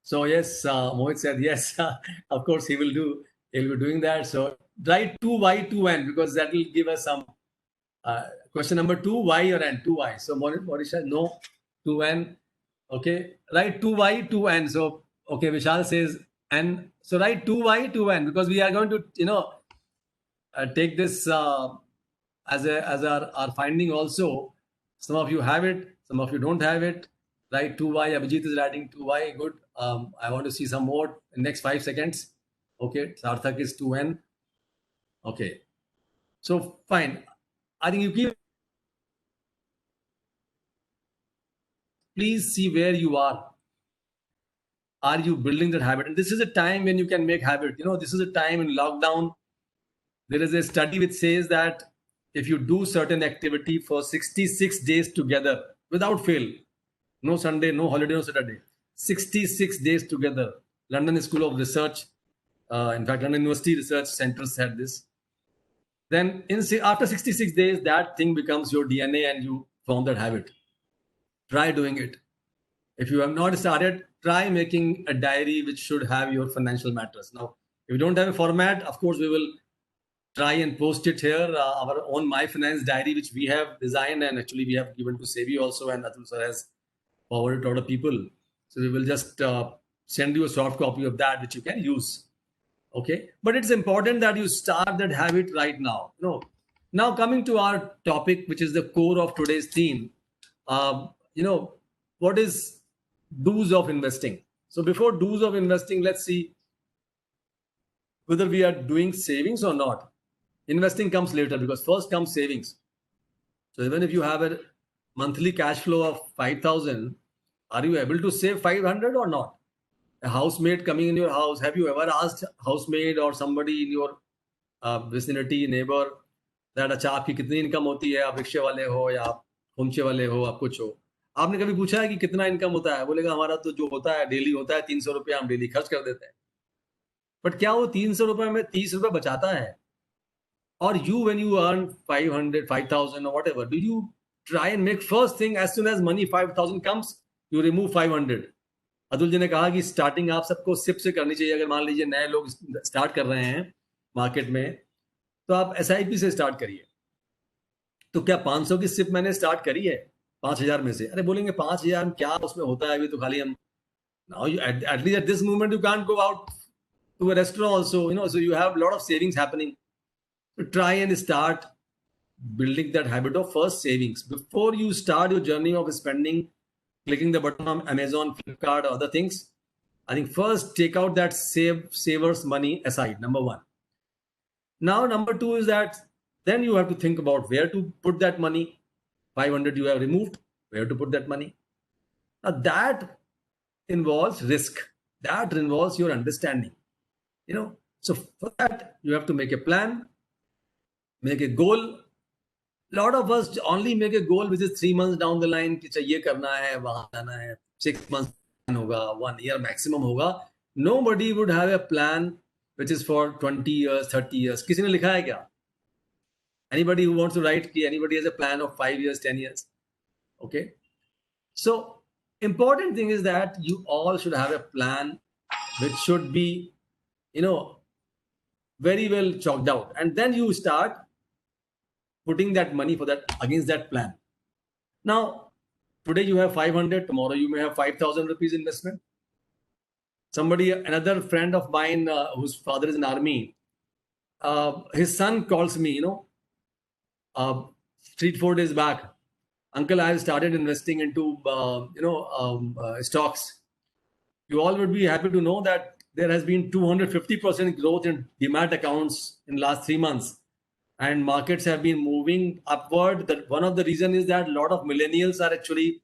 So yes, Mohit said yes. Of course, he'll be doing that. So write 2Y, 2N, because that will give us some question number 2, Y or N, 2Y. So Monisha, no, 2N. Okay, write 2Y, 2N. So, okay, Vishal says N. So write 2Y, 2N, because we are going to, you know, take this as our finding also. Some of you have it, some of you don't have it. Write 2Y. Abhijit is writing 2Y. Good. I want to see some more in next 5 seconds. Okay, Sarthak is 2N. Okay, so fine. I think you keep. Please see where you are. Are you building that habit? And this is a time when you can make habit. You know, this is a time in lockdown. There is a study which says that if you do certain activity for 66 days together without fail, no Sunday, no holiday, no Saturday, 66 days together. London School of Research, in fact, London University Research Center said this. Then after 66 days, that thing becomes your DNA and you form that habit. Try doing it. If you have not started, try making a diary which should have your financial matters. Now, if you don't have a format, of course, we will try and post it here, our own My Finance diary, which we have designed, and actually we have given to Sebi also, and Atul sir has forwarded to other people. So we will just send you a soft copy of that, which you can use. Okay, but it's important that you start that habit right now. You know, now coming to our topic, which is the core of today's theme. You know, what is do's of investing? So before do's of investing, let's see whether we are doing savings or not. Investing comes later, because first comes savings. So even if you have a monthly cash flow of 5,000, are you able to save 500 or not? A housemaid coming in your house, have you ever asked housemaid or somebody in your vicinity, neighbor, that अच्छा आपकी कितनी income होती है, आप रिक्शे वाले हो या आप होमचे वाले हो, आप कुछ हो, आपने कभी पूछा है कि कितना इनकम होता है? बोलेगा हमारा तो जो होता है डेली होता है 300 रुपया, हम डेली खर्च कर देते हैं. बट क्या वो 300 रुपए में 30 रुपए बचाता है? और you when you earn 500, 5,000 or whatever, do you try and make first thing as soon as money 5,000 comes, you remove 500? Atul ji ने कहा कि स्टार्टिंग आप सबको सिप से करनी चाहिए. अगर मान लीजिए नए लोग स्टार्ट कर रहे हैं मार्केट में, तो आप SIP से स्टार्ट करिए. तो क्या 500 की सिप मैंने स्टार्ट करी है 5,000 में से? अरे बोलेंगे 5,000 क्या उसमें होता है, अभी तो खाली हम now you at least at this moment you can't go out to a restaurant also, you know, so you have a lot of savings happening. So try and start building that habit of first savings before you start your journey of spending, clicking the button on Amazon, Flipkart, or other things. I think first take out that savers money aside, number one. Now number two is that then you have to think about where to put that money. 500 you have removed, where to put that money. Now that involves risk, that involves your understanding, you know. So for that you have to make a plan, make a goal. A lot of us only make a goal which is 3 months down the line कि ये करना है, वहां जाना है. 6 months होगा, 1 year maximum होगा. Nobody would have a plan which is for 20 years, 30 years. किसी ने लिखा है क्या? Anybody who wants to write कि anybody has a plan of 5 years, 10 years? Okay. So important thing is that you all should have a plan which should be, you know, very well chalked out, and then you start putting that money for that against that plan. Now today you have 500, tomorrow you may have 5,000 rupees investment. Somebody, another friend of mine whose father is in army, his son calls me, you know, 3-4 days back, uncle, I have started investing into stocks. You all would be happy to know that there has been 250% growth in demat accounts in last 3 months, and markets have been moving upward. That one of the reason is that a lot of millennials are actually,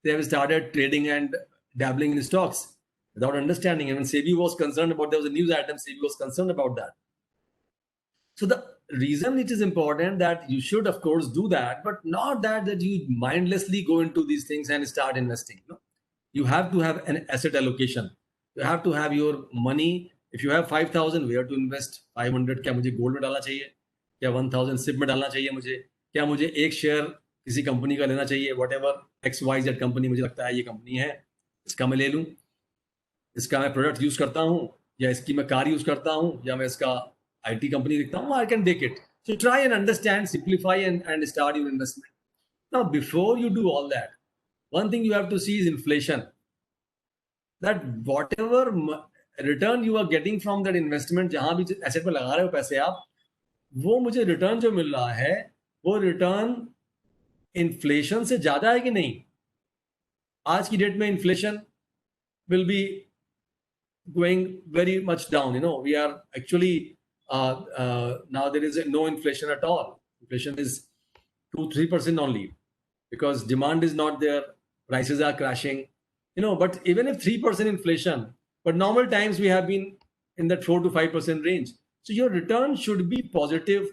they have started trading and dabbling in stocks without understanding. And when SEBI was concerned about, there was a news item, SEBI was concerned about that. So the reason it is important that you should of course do that, but not that you mindlessly go into these things and start investing. No? You have to have an asset allocation. You have to have your money. If you have 5,000, where to invest? 500 क्या मुझे gold में डालना चाहिए? क्या 1,000 SIP में डालना चाहिए मुझे? क्या मुझे एक शेयर किसी कंपनी का लेना चाहिए? whatever XYZ कंपनी मुझे लगता है ये कंपनी है, इसका मैं ले लूं, इसका मैं प्रोडक्ट यूज करता हूं, या इसकी मैं कार यूज करता हूं, या मैं इसका IT company देखता हूं, I can take it. So try and understand, simplify and start your investment. Now before you do all that, one thing you have to see is inflation. That whatever return you are getting from that investment, जहां भी asset पे लगा रहे हो पैसे आप, वो मुझे रिटर्न जो मिल रहा है, वो रिटर्न इन्फ्लेशन से ज्यादा है कि नहीं? आज की डेट में inflation will be going very much down. You know, we are actually now there is no inflation at all. Inflation is 2-3% only, because demand is not there, prices are crashing, you know. But even if 3% inflation, but normal times we have been in that 4 to 5% range. So your return should be positive.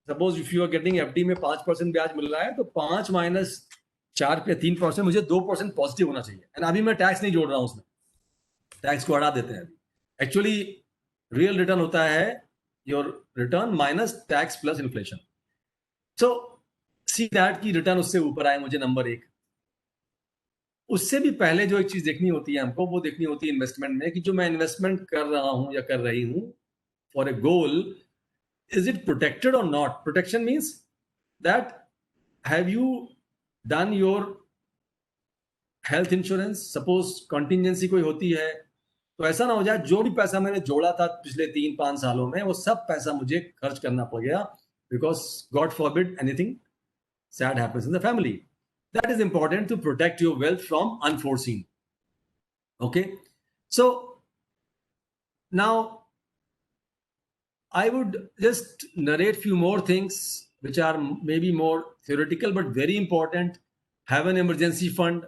Suppose if you are getting FD में 5% ब्याज मिल रहा है, तो 5 minus 4 पे 3%, मुझे 2% positive होना चाहिए. And अभी मैं टैक्स नहीं जोड़ रहा हूं उसमें, टैक्स को हटा देते हैं. एक्चुअली रियल रिटर्न होता है your return minus tax plus inflation. So see that की रिटर्न उससे ऊपर आए मुझे, नंबर 1. उससे भी पहले जो एक चीज देखनी होती है हमको, वो देखनी होती है इन्वेस्टमेंट में, कि जो मैं इन्वेस्टमेंट कर रहा हूं या कर रही हूं for a goal, is it protected or not? Protection means that have you done your health insurance? Suppose contingency कोई होती है, तो ऐसा ना हो जाए जो भी पैसा मैंने जोड़ा था पिछले 3-5 सालों में, वो सब पैसा मुझे खर्च करना पड़ गया, because God forbid anything sad happens in the family. That is important to protect your wealth from unforeseen. Okay, so now I would just narrate few more things which are maybe more theoretical but very important. Have an emergency fund.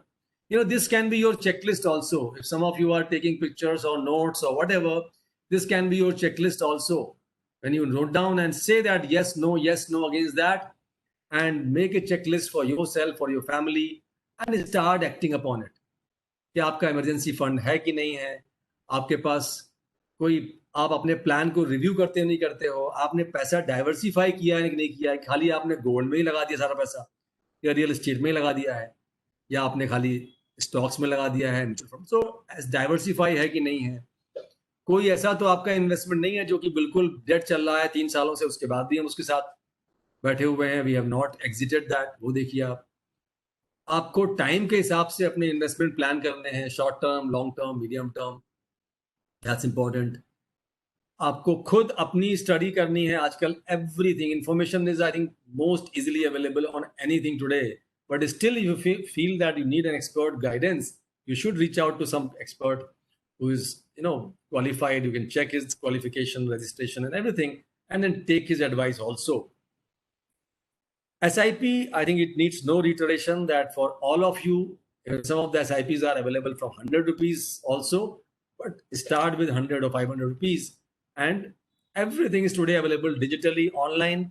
You know, this can be your checklist also. If some of you are taking pictures or notes or whatever, this can be your checklist also. When you note down and say that yes, no against that, and make a checklist for yourself, for your family, and start acting upon it. क्या आपका emergency fund है कि नहीं है? आपके पास कोई आप अपने प्लान को रिव्यू करते हो नहीं करते हो, आपने पैसा डाइवर्सिफाई किया है कि नहीं किया है, खाली आपने गोल्ड में ही लगा दिया सारा पैसा या रियल एस्टेट में ही लगा दिया है या आपने खाली स्टॉक्स में लगा दिया है, म्यूचुअल फंड। सो डाइवर्सिफाई है कि नहीं है। कोई ऐसा तो आपका इन्वेस्टमेंट नहीं है जो कि बिल्कुल डेट चल रहा है 3 सालों से, उसके बाद भी हम उसके साथ बैठे हुए हैं, we have not exited that. वो देखिए आप, आपको टाइम के हिसाब से अपने इन्वेस्टमेंट प्लान करने हैं, short term, long term, medium term, that's important. आपको खुद अपनी स्टडी करनी है। आजकल everything information is I think most easily available on anything today, but still you feel that you need an expert guidance, you should reach out to some expert who is qualified. You can check his qualification, registration and everything, and then take his advice also. SIP, I think it needs no reiteration that for all of you, some of the SIPs are available from 100 rupees also, but start with 100 or 500 rupees, and everything is today available digitally online.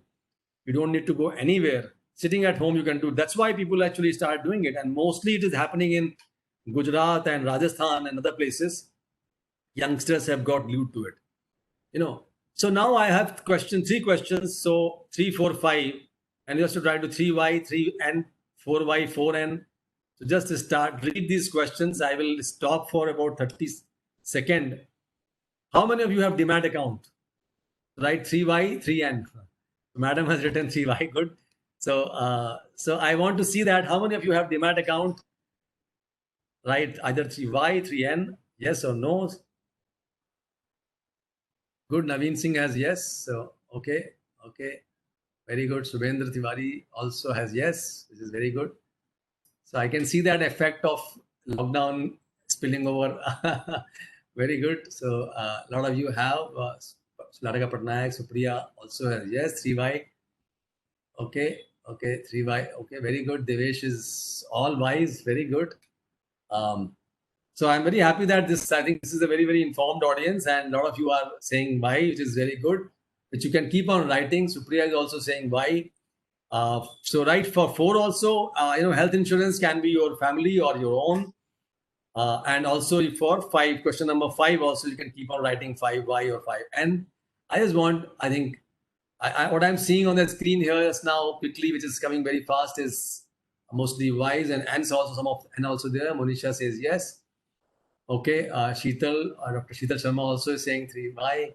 You don't need to go anywhere. Sitting at home you can do. That's why people actually start doing it, and mostly it is happening in Gujarat and Rajasthan and other places. Youngsters have got glued to it. So now I have three questions. So 3, 4, 5, and just to try to 3Y, 3N, 4Y, 4N. So just to start, read these questions. I will stop for about 30 seconds. How many of you have Demat account? Right, 3Y, 3N. Madam has written 3Y. Good. So I want to see that. How many of you have Demat account? Right, either 3Y, 3N, yes or no. Good, Naveen Singh has yes. So, okay, very good. Subhendra Tiwari also has yes, which is very good. So I can see that effect of lockdown spilling over. Very good. So a lot of you have. Laraka Patnaik, Supriya also has yes, 3Y. Okay, 3Y. Okay, very good. Devesh is all wise. Very good. So I'm very happy that I think this is a very, very informed audience, and a lot of you are saying why, which is very good, which you can keep on writing. Supriya is also saying why. So write for 4 also. Health insurance can be your family or your own. And also for 5, question number 5 also, you can keep on writing 5Y or 5. And I just want, I think, what I'm seeing on the screen here just now quickly, which is coming very fast, is mostly Y's, and N's also, and also there. Monisha says yes. Okay, Sheetal, Dr. Sheetal Sharma also is saying 3Y.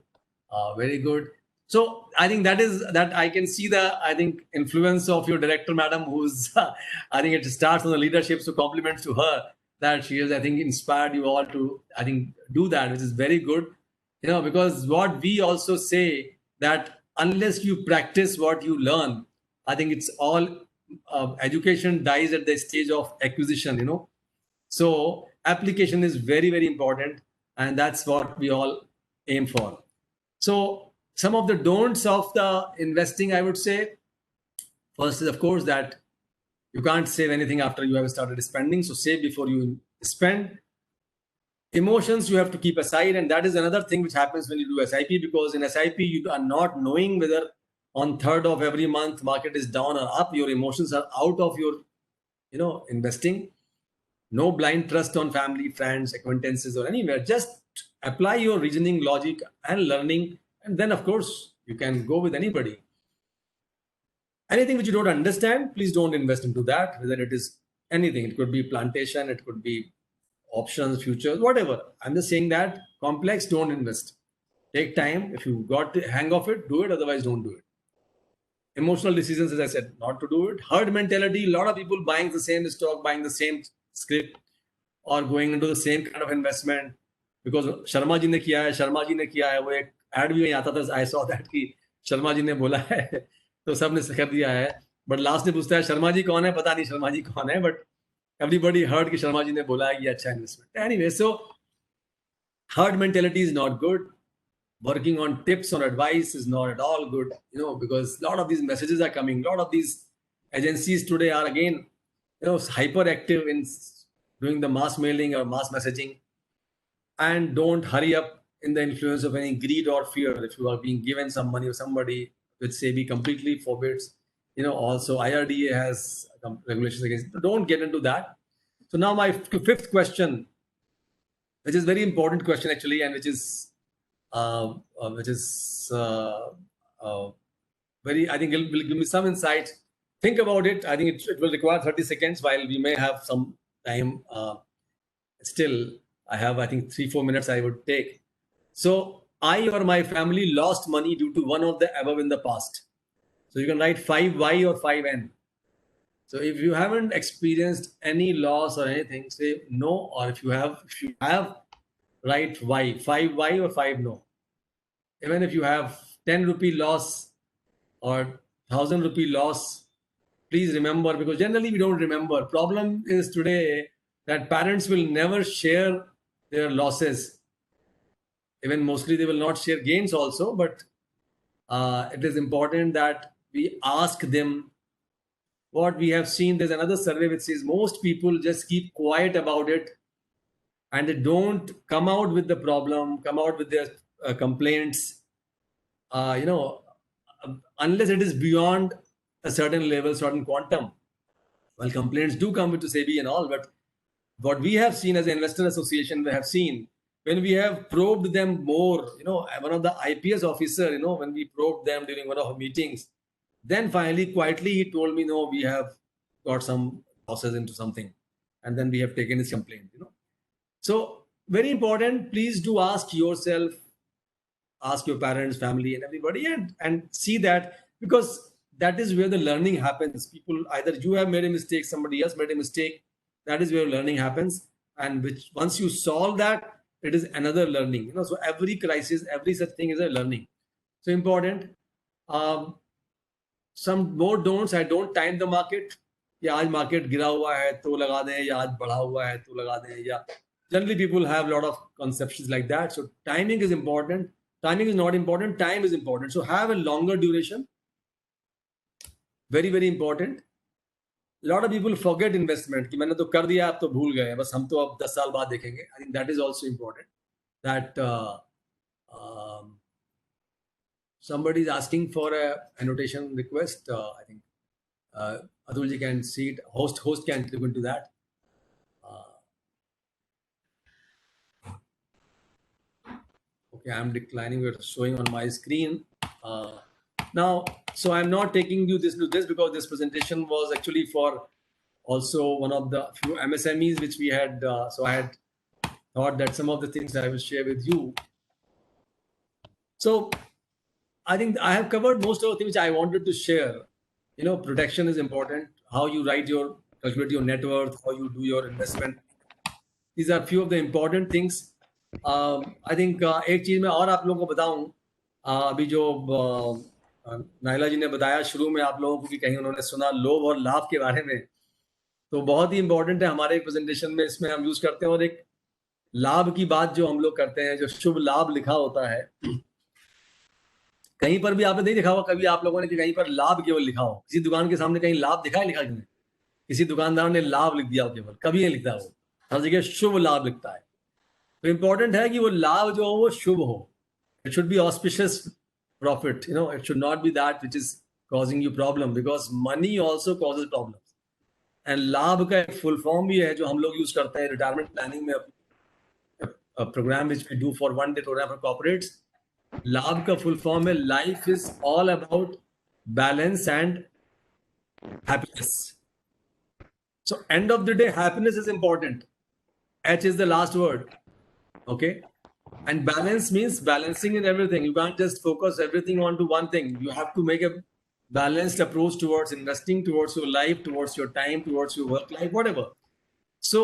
Very good. So I think that I can see the, I think, influence of your director, madam, who's, I think it starts on the leadership. So compliments to her that she has, I think, inspired you all to, I think, do that, which is very good. Because what we also say that unless you practice what you learn, I think it's all education dies at the stage of acquisition, So application is very, very important, and that's what we all aim for. So some of the don'ts of the investing, I would say, first is, of course, that you can't save anything after you have started spending. So save before you spend. Emotions you have to keep aside, and that is another thing which happens when you do SIP, because in SIP you are not knowing whether on 3rd of every month market is down or up. Your emotions are out of your, investing. No blind trust on family, friends, acquaintances, or anywhere. Just apply your reasoning, logic, and learning, and then, of course, you can go with anybody. Anything which you don't understand, please don't invest into that, whether it is anything. It could be plantation, it could be options, futures, whatever. I'm just saying that complex, don't invest. Take time. If you got the hang of it, do it. Otherwise, don't do it. Emotional decisions, as I said, not to do it. Herd mentality, a lot of people buying the same stock, buying the same script, or going into the same kind of investment because Sharma ji ne kiya hai, वो एक ad भी आता था, I saw that कि शर्मा जी ने बोला है तो सबने कर दिया है, but last में पूछता है शर्मा जी कौन है, पता नहीं शर्मा जी कौन है, but everybody heard कि शर्मा जी ने बोला है कि अच्छा investment. Anyway, so herd mentality is not good. Working on tips or advice is not at all good, because a lot of these messages are coming. A lot of these agencies today are again, hyperactive in doing the mass mailing or mass messaging, and don't hurry up in the influence of any greed or fear. If you are being given some money or somebody, which SEBI completely forbids, also IRDA has regulations against it. Don't get into that. So now my 5th question, which is very important question actually, and which is which is very, I think it will give me some insight. Think about it. I think it will require 30 seconds, while we may have some time. Still, I have, I think, 3-4 minutes I would take. So I or my family lost money due to one of the above in the past. So you can write 5Y or 5N. So if you haven't experienced any loss or anything, say no. Or if you have, write Y, 5Y or 5 no. Even if you have 10 rupee loss or 1000 rupee loss, please remember, because generally we don't remember. Problem is today that parents will never share their losses. Even mostly they will not share gains also, but it is important that we ask them. What we have seen, there's another survey which says most people just keep quiet about it, and they don't come out with the problem, come out with their complaints, unless it is beyond a certain level, certain quantum. Well, complaints do come to SEBI and all, but what we have seen as an investor association, we have seen when we have probed them more, one of the IPS officer, when we probed them during one of our meetings, then finally, quietly, he told me, no, we have got some losses into something. And then we have taken his complaint, So very important, please do ask yourself, ask your parents, family, and everybody, and see that, because that is where the learning happens. People, either you have made a mistake, somebody else made a mistake. That is where learning happens. And which once you solve that, it is another learning. So every crisis, every such thing is a learning. So important. Some more don'ts. I don't time the market. या आज market गिरा हुआ है तो लगा दें, या आज बढ़ा हुआ है तो लगा दें, या generally people have a lot of conceptions like that. So timing is important. Timing is not important. Time is important. So have a longer duration. Very, very important. A lot of people forget investment. कि मैंने तो कर दिया, आप तो भूल गए, बस हम तो अब 10 साल बाद देखेंगे. I think that is also important. That somebody is asking for a annotation request. I think Atul ji can see it. Host can look into that. Okay, I'm declining. We're showing on my screen. Now, so I'm not taking you this because this presentation was actually for also one of the few MSMEs which we had. So I had thought that some of the things I will share with you. So I think I have covered most of the things which I wanted to share. Protection is important. How you calculate your net worth, how you do your investment. These are few of the important things. I think एक चीज मैं और आप लोगों को बताऊं, अभी जो नाइला जी ने बताया शुरू में आप लोगों को कि कहीं उन्होंने सुना लोभ और लाभ के बारे में, तो बहुत ही इंपॉर्टेंट है हमारे प्रेजेंटेशन में, इसमें हम यूज करते हैं. और एक लाभ की बात जो हम लोग करते हैं, जो शुभ लाभ लिखा होता है, कहीं पर भी आपने नहीं लिखा हुआ कभी आप लोगों ने कि कहीं पर लाभ केवल लिखा हो. किसी दुकान के सामने कहीं लाभ लिखा किसी किसी दुकानदार ने लाभ लिख दिया हो, केवल कभी नहीं लिखता वो, हर जगह शुभ लाभ लिखता है. तो इंपॉर्टेंट है कि वो लाभ जो हो वो शुभ हो. It should be auspicious profit. It should not be that which is causing you problem, because money also causes problem. And लाभ का एक फुल फॉर्म भी है जो हम लोग यूज करते हैं रिटायरमेंट प्लानिंग में, programme which we do for 1 day programme for corporates. लाभ का फुल फॉर्म है life is all about balance and happiness. So end of the day, happiness is important. H is the last word. Okay. And balance means balancing in everything. You can't just focus everything onto one thing. You have to make a balanced approach towards investing, towards your life, towards your time, towards your work life, whatever. So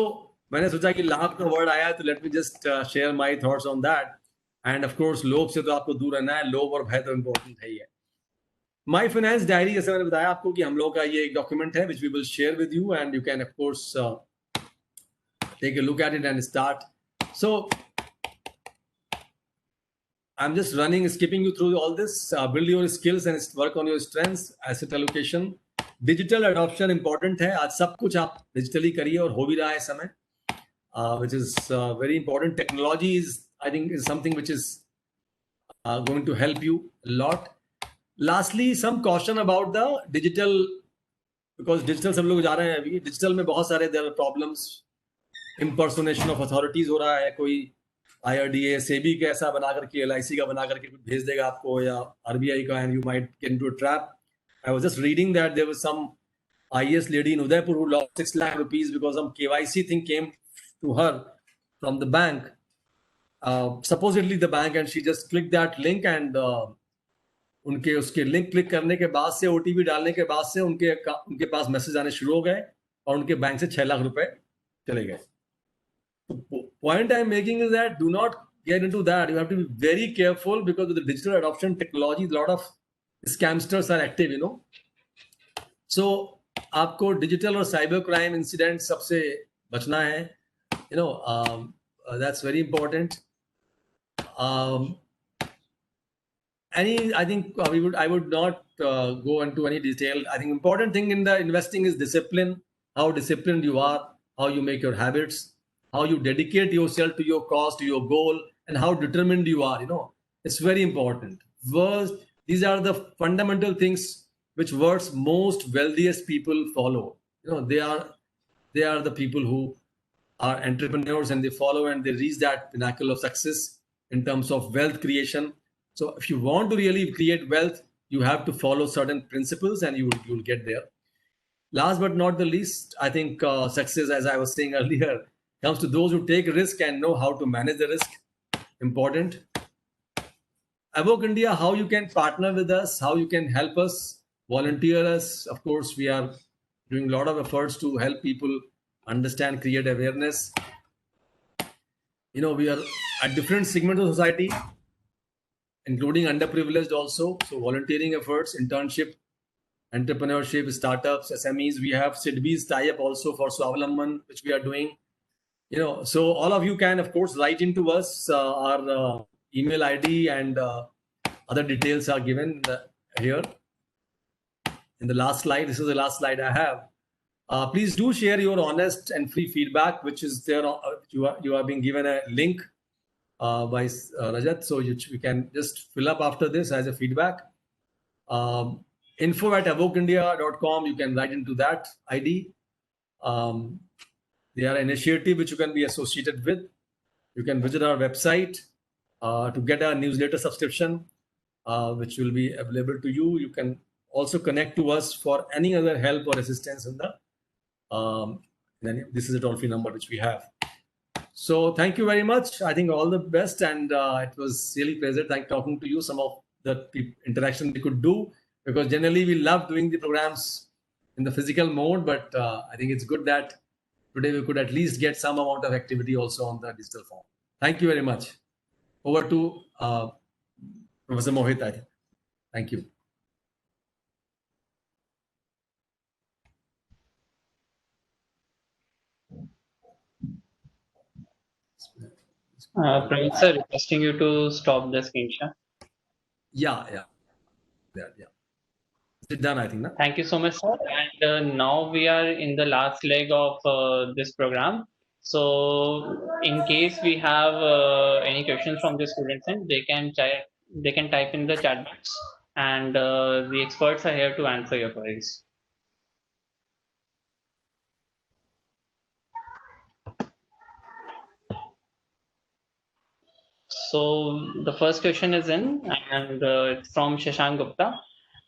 मैंने सोचा कि लाभ का word आया तो let me just share my thoughts on that. And of course, लोभ से तो आपको दूर रहना है. लोभ और भय तो important है ही है. My Finance Diary, जैसे मैंने बताया आपको कि हम लोग का ये एक डॉक्यूमेंट है which we will share with you, and you can of course take a look at it and start. So I'm just skipping you through all this. Build your skills and work on your strengths. Asset allocation, digital adoption important है. आज सब कुछ आप digitally करिए और हो भी रहा है इस समय, which is very important. Technology is, I think, is something which is going to help you a lot. Lastly, some caution about the digital, because digital सब लोग जा रहे हैं अभी. डिजिटल में बहुत सारे there are problems. Impersonation of authorities हो रहा है, कोई IRDA, सेबी का ऐसा बना करके, LIC का बना करके कुछ भेज देगा आपको, या RBI का, and you might get into a trap. I was just reading that there was some IS lady in Udaipur who lost 6 lakh rupees because some KYC thing came to her from the bank, supposedly the bank, and she just clicked that link and उनके उसके link click करने के बाद से, OTP डालने के बाद से उनके पास मैसेज आने शुरू हो गए और उनके बैंक से 6 लाख रुपए चले गए. Point I'm making is that do not get into that. You have to be very careful because with the digital adoption technology, a lot of scamsters are active, you know. So आपको digital और cyber crime incident सबसे बचना है, you know. That's very important. I think I would not go into any detail. I think important thing in the investing is discipline, how disciplined you are, how you make your habits, how you dedicate yourself to your cause, to your goal, and how determined you are. You know, it's very important. First, these are the fundamental things which world's most wealthiest people follow. You know, they are the people who are entrepreneurs, and they follow and they reach that pinnacle of success in terms of wealth creation. So if you want to really create wealth, you have to follow certain principles, and you'll get there. Last but not the least, I think success, as I was saying earlier, comes to those who take risk and know how to manage the risk. Important. Evoke India, how you can partner with us, how you can help us, volunteer us. Of course, we are doing a lot of efforts to help people understand, create awareness. You know, we are at different segments of society, including underprivileged also. So volunteering efforts, internship, entrepreneurship, startups, SMEs. We have SIDBI's tie-up also for Swavalamban, which we are doing. You know, so all of you can, of course, write into us. Our email ID and other details are given here in the last slide. This is the last slide I have. Please do share your honest and free feedback, which is there. You are being given a link by Rajat, so you can just fill up after this as a feedback. info@evokeindia.com, you can write into that ID. They are an initiative which you can be associated with. You can visit our website to get our newsletter subscription, which will be available to you. You can also connect to us for any other help or assistance in the this is a toll-free number which we have. So thank you very much. I think all the best, and it was really pleasure talking to you. Some of the interaction we could do, because generally we love doing the programs in the physical mode, but I think it's good that today we could at least get some amount of activity also on the digital form. Thank you very much. Over to Professor Mohit, I think. Thank you. Praveen sir, requesting you to stop the screen share. Yeah. It's done, I think. Na? Thank you so much, sir. And now we are in the last leg of this program. So, in case we have any questions from the students, and they can type in the chat box, and the experts are here to answer your queries. So the first question is in, and it's from Shashank Gupta.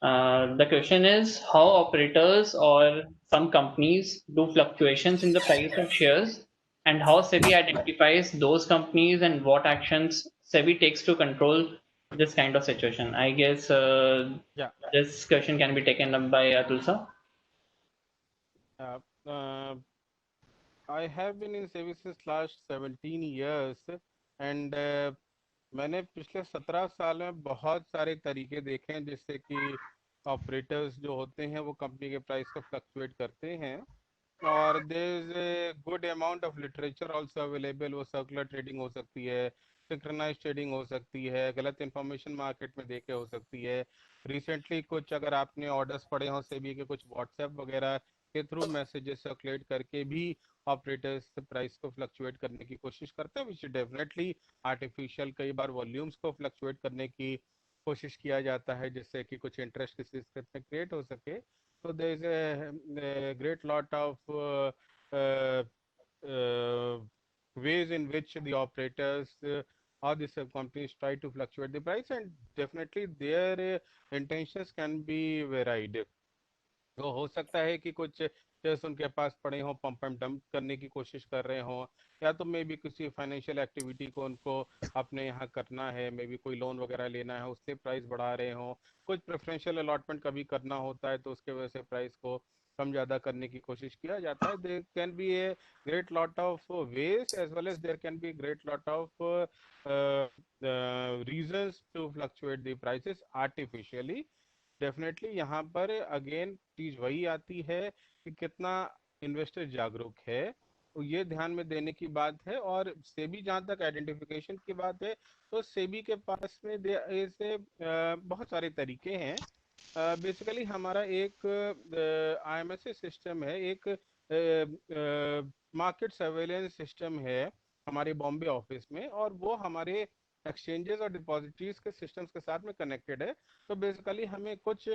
The question is how operators or some companies do fluctuations in the price of shares, and how SEBI identifies those companies and what actions SEBI takes to control this kind of situation. I guess this question can be taken up by Atul sir. I have been in SEBI since last 17 years, and मैंने पिछले 17 साल में बहुत सारे तरीके देखे हैं जिससे कि ऑपरेटर्स जो होते हैं वो कंपनी के प्राइस को फ्लक्चुएट करते हैं, और there is a good amount of literature also available. वो सर्कुलर ट्रेडिंग हो सकती है, सिंक्रोनाइज ट्रेडिंग हो सकती है, गलत इंफॉर्मेशन मार्केट में देके हो सकती है. रिसेंटली कुछ अगर आपने ऑर्डर्स पड़े हो सेबी के, कुछ व्हाट्सएप वगैरह के थ्रू मैसेजेस सर्कुलेट करके भी ऑपरेटर्स प्राइस को फ्लक्चुएट करने की कोशिश करते हैं, विच डेफिनेटली आर्टिफिशियल. कई बार वॉल्यूम्स को फ्लक्चुएट करने की कोशिश किया जाता है जिससे कि कुछ इंटरेस्ट किसी स्थिति में क्रिएट हो सके. So there is a great lot of ways in which the operators or the sub companies try to fluctuate the price, and definitely their intentions can be varied. तो हो सकता है कि कुछ शेयर्स उनके पास पड़े हों, पंप एंड डंप करने की कोशिश कर रहे हों, या तो मे बी किसी फाइनेंशियल एक्टिविटी को उनको अपने यहाँ करना है, मे बी कोई लोन वगैरह लेना है, उससे प्राइस बढ़ा रहे हों, कुछ प्रेफरेंशियल अलॉटमेंट कभी करना होता है तो उसके वजह से प्राइस को कम ज़्यादा करने की कोशिश किया जाता है. There can be a great lot of ways as well as there can be great lot of reasons to fluctuate the prices artificially. Definitely यहाँ पर अगेन चीज वही आती है कि कितना इन्वेस्टर जागरूक है, तो ये ध्यान में देने की बात है. और सेबी जहाँ तक आइडेंटिफिकेशन की बात है, तो सेबी के पास में ऐसे बहुत सारे तरीके हैं. बेसिकली हमारा एक IMSA सिस्टम है, एक मार्केट सर्वेलेंस सिस्टम है हमारे बॉम्बे ऑफिस में, और वो हमारे एक्सचेंजेस और डिपॉजिटरीज के सिस्टम्स के साथ में कनेक्टेड है. तो बेसिकली हमें कुछ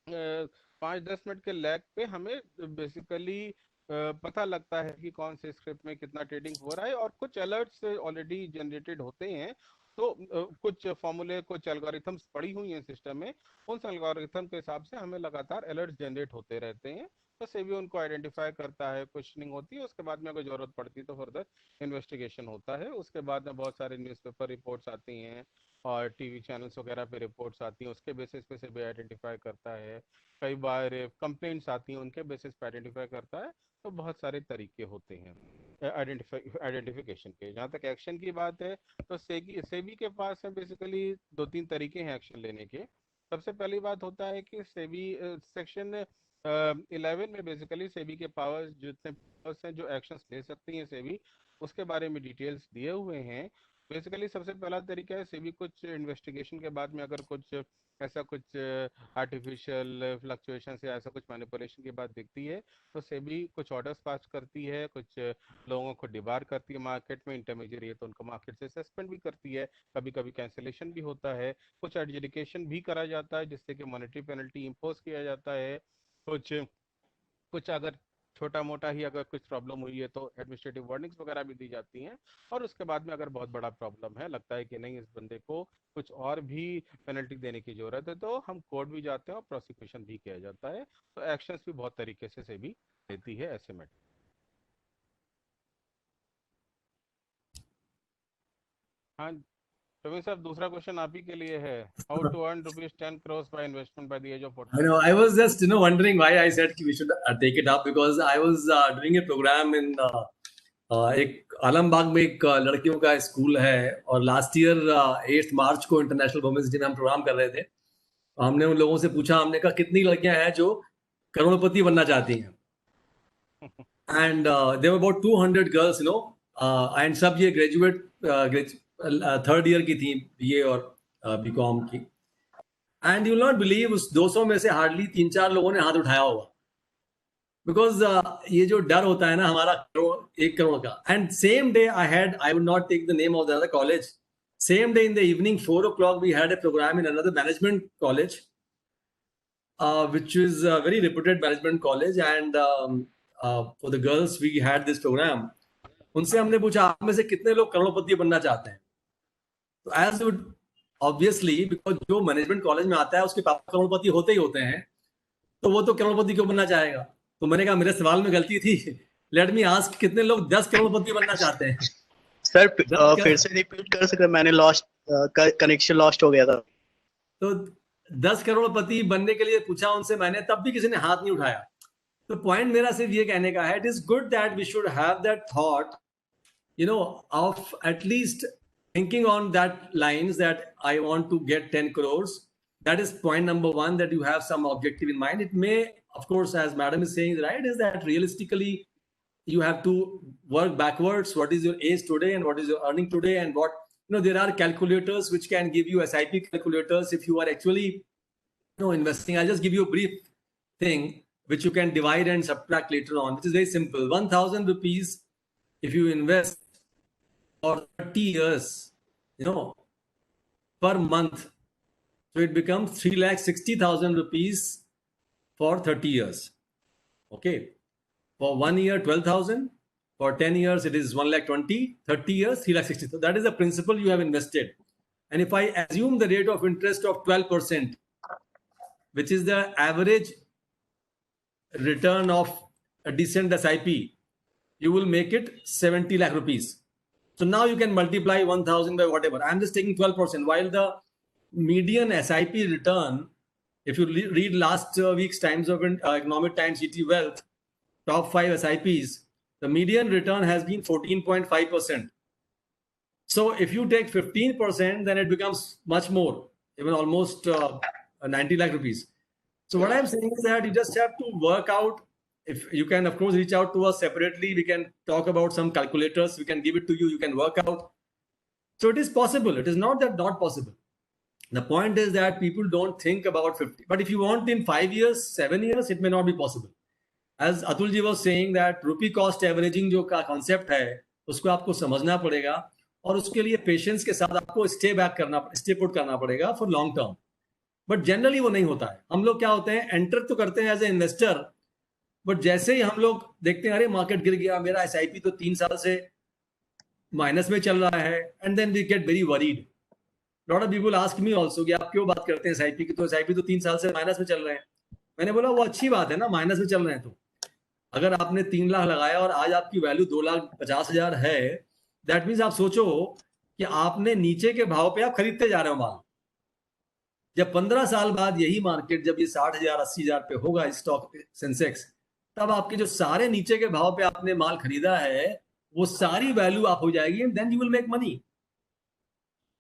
5-10 मिनट के लैग पे हमें बेसिकली पता लगता है कि कौन से स्क्रिप्ट में कितना ट्रेडिंग हो रहा है, और कुछ अलर्ट्स ऑलरेडी जनरेटेड होते हैं. तो कुछ फॉर्मूले, कुछ एल्गोरिथम्स पड़ी हुई हैं सिस्टम में, उन एल्गोरिथम के हिसाब से हमें लगातार अलर्ट्स जनरेट होते रहते हैं. तो सेबी उनको आइडेंटिफाई करता है, क्वेश्चनिंग होती है, उसके बाद में अगर जरूरत पड़ती है तो फर्दर इन्वेस्टिगेशन होता है. उसके बाद में बहुत सारे न्यूज़पेपर रिपोर्ट्स आती हैं और टीवी चैनल्स वगैरह पे रिपोर्ट्स आती हैं, उसके बेसिस पे सेबी आइडेंटिफाई करता है. कई बार कंप्लेंट्स आती हैं, उनके बेसिस पे आइडेंटिफाई करता है. तो बहुत सारे तरीके होते हैं आइडेंटिफिकेशन के. जहाँ तक एक्शन की बात है, तो सेबी के पास है बेसिकली 2-3 तरीके हैं एक्शन लेने के. सबसे पहली बात होता है कि सेबी सेक्शन 11 में बेसिकली सेबी के पावर्स, जितने पावर्स हैं जो एक्शंस ले सकती हैं सेबी, उसके बारे में डिटेल्स दिए हुए हैं. बेसिकली सबसे पहला तरीका है, सेबी कुछ इन्वेस्टिगेशन के बाद में अगर कुछ ऐसा कुछ आर्टिफिशियल फ्लक्चुएशन या ऐसा कुछ मैनिपुलेशन की बात दिखती है, तो सेबी कुछ ऑर्डर्स पास करती है, कुछ लोगों को डिबार करती है मार्केट में. इंटरमीडिएट है तो उनको मार्केट से सस्पेंड भी करती है, कभी कभी कैंसिलेशन भी होता है, कुछ एडजुडिकेशन भी करा जाता है जिससे कि मॉनेटरी पेनल्टी इम्पोज किया जाता है. कुछ कुछ अगर छोटा मोटा ही अगर कुछ प्रॉब्लम हुई है तो एडमिनिस्ट्रेटिव वार्निंग्स वगैरह भी दी जाती हैं. और उसके बाद में अगर बहुत बड़ा प्रॉब्लम है, लगता है कि नहीं इस बंदे को कुछ और भी पेनल्टी देने की जरूरत है, तो हम कोर्ट भी जाते हैं और प्रोसिक्यूशन भी किया जाता है. तो एक्शंस भी बहुत तरीके से भी लेती है ऐसे में. हाँ प्रवीण साहब, दूसरा क्वेश्चन आप ही के लिए है. How to earn ₹10 crores by investment by the age of 40? I know. I was just wondering why I said we should take it up, because I was doing a program in एक आलमबाग में एक लड़कियों का school है, और last year 8 मार्च को international women's day में हम प्रोग्राम कर रहे थे. हमने उन लोगों से पूछा, हमने कहा कितनी लड़कियां हैं जो करोड़पति बनना चाहती हैं. And there were about 200 girls, and सब ये ग्रेजुएट थर्ड ईयर की थी, BA और BCom की. And you will not believe, उस 200 में से हार्डली 3-4 लोगों ने हाथ उठाया होगा. बिकॉज ये जो डर होता है ना हमारा 1 करोड़ का. And same day I would not take the name of the other college, same day in the evening 4 o'clock we had a program in another management college, which is a very reputed management college, and for the girls we had this program. उनसे हमने पूछा, आप में से कितने लोग करोड़पति बनना चाहते हैं? तो एज वुड ऑब्वियसली, बिकॉज जो मैनेजमेंट कॉलेज में आता है उसके पापा करोड़पति होते ही होते हैं, तो वो तो करोड़पति क्यों बनना चाहेगा? तो मैंने कहा मेरे सवाल में गलती थी, लेट मी आस्क, कितने लोग 10 करोड़पति बनना चाहते हैं? सर फिर से रिपीट कर सकते? मैंने कनेक्शन लॉस्ट हो गया था. तो 10 करोड़पति बनने के लिए पूछा उनसे मैंने, तब भी किसी ने हाथ नहीं उठाया. तो पॉइंट मेरा सिर्फ ये कहने का है, it is good that we should have that thought, of at least thinking on that lines that I want to get 10 crores. That is point number 1, that you have some objective in mind. It may, of course, as madam is saying, right, is that realistically you have to work backwards. What is your age today and what is your earning today, and what, there are calculators which can give you SIP calculators if you are actually investing. I'll just give you a brief thing which you can divide and subtract later on, which is very simple. 1,000 rupees if you invest for 30 years, per month, so it becomes 3,60,000 rupees for 30 years. Okay, for 1 year 12,000, For 10 years, it is 1,20,000, 30 years, 3,60,000. So that is the principal you have invested. And if I assume the rate of interest of 12%, which is the average return of a decent SIP, you will make it 70 lakh rupees. So now you can multiply 1,000 by whatever. I'm just taking 12%, while the median SIP return, if you read last week's Times of Economic Times GT Wealth, top 5 SIPs, the median return has been 14.5%. So if you take 15%, then it becomes much more, even almost 90 lakh rupees. So what I'm saying is that you just have to work out. If you can, of course, reach out to us separately, we can talk about some calculators. We can give it to you. You can work out. So it is possible. It is not that not possible. The point is that people don't think about 50. But if you want in 5 years, 7 years, it may not be possible. As Atul ji was saying that rupee cost averaging जो का concept है, उसको आपको समझना पड़ेगा और उसके लिए पेशेंस के साथ आपको स्टे पुट करना पड़ेगा for long term. But generally वो नहीं होता है. हम लोग क्या होते हैं, एंटर तो करते हैं एज ए इन्वेस्टर, बट जैसे ही हम लोग देखते हैं अरे मार्केट गिर गया, मेरा SIP तो 3 साल से माइनस में चल रहा है, and then we get very worried. Lot of people ask me also कि आप क्यों बात करते हैं SIP की, तो SIP तो 3 साल से माइनस में चल रहे हैं. मैंने बोला वो अच्छी बात है ना, माइनस में चल रहे हैं. तो अगर आपने 3 लाख लगाया और आज आपकी वैल्यू 2,50,000 है, दैट मीन्स आप सोचो कि आपने नीचे के भाव पे आप खरीदते जा रहे हो माल. जब 15 साल बाद यही मार्केट जब ये 60,000 80,000 पे होगा स्टॉक सेंसेक्स, तब आपके जो सारे नीचे के भाव पे आपने माल खरीदा है वो सारी वैल्यू आप हो जाएगी, and then you will make money.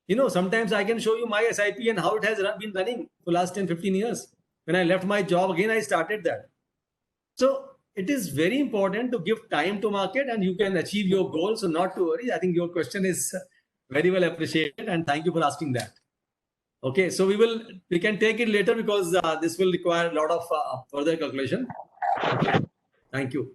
You know, sometimes I can show you my SIP and how it has been running for last 10-15 years. When I left my job again, I started that. So it is very important to give time to market, and you can achieve your goal. So not to worry. I think your question is very well appreciated, and thank you for asking that. Okay, so we can take it later because this will require a lot of further calculation. Okay. Thank you.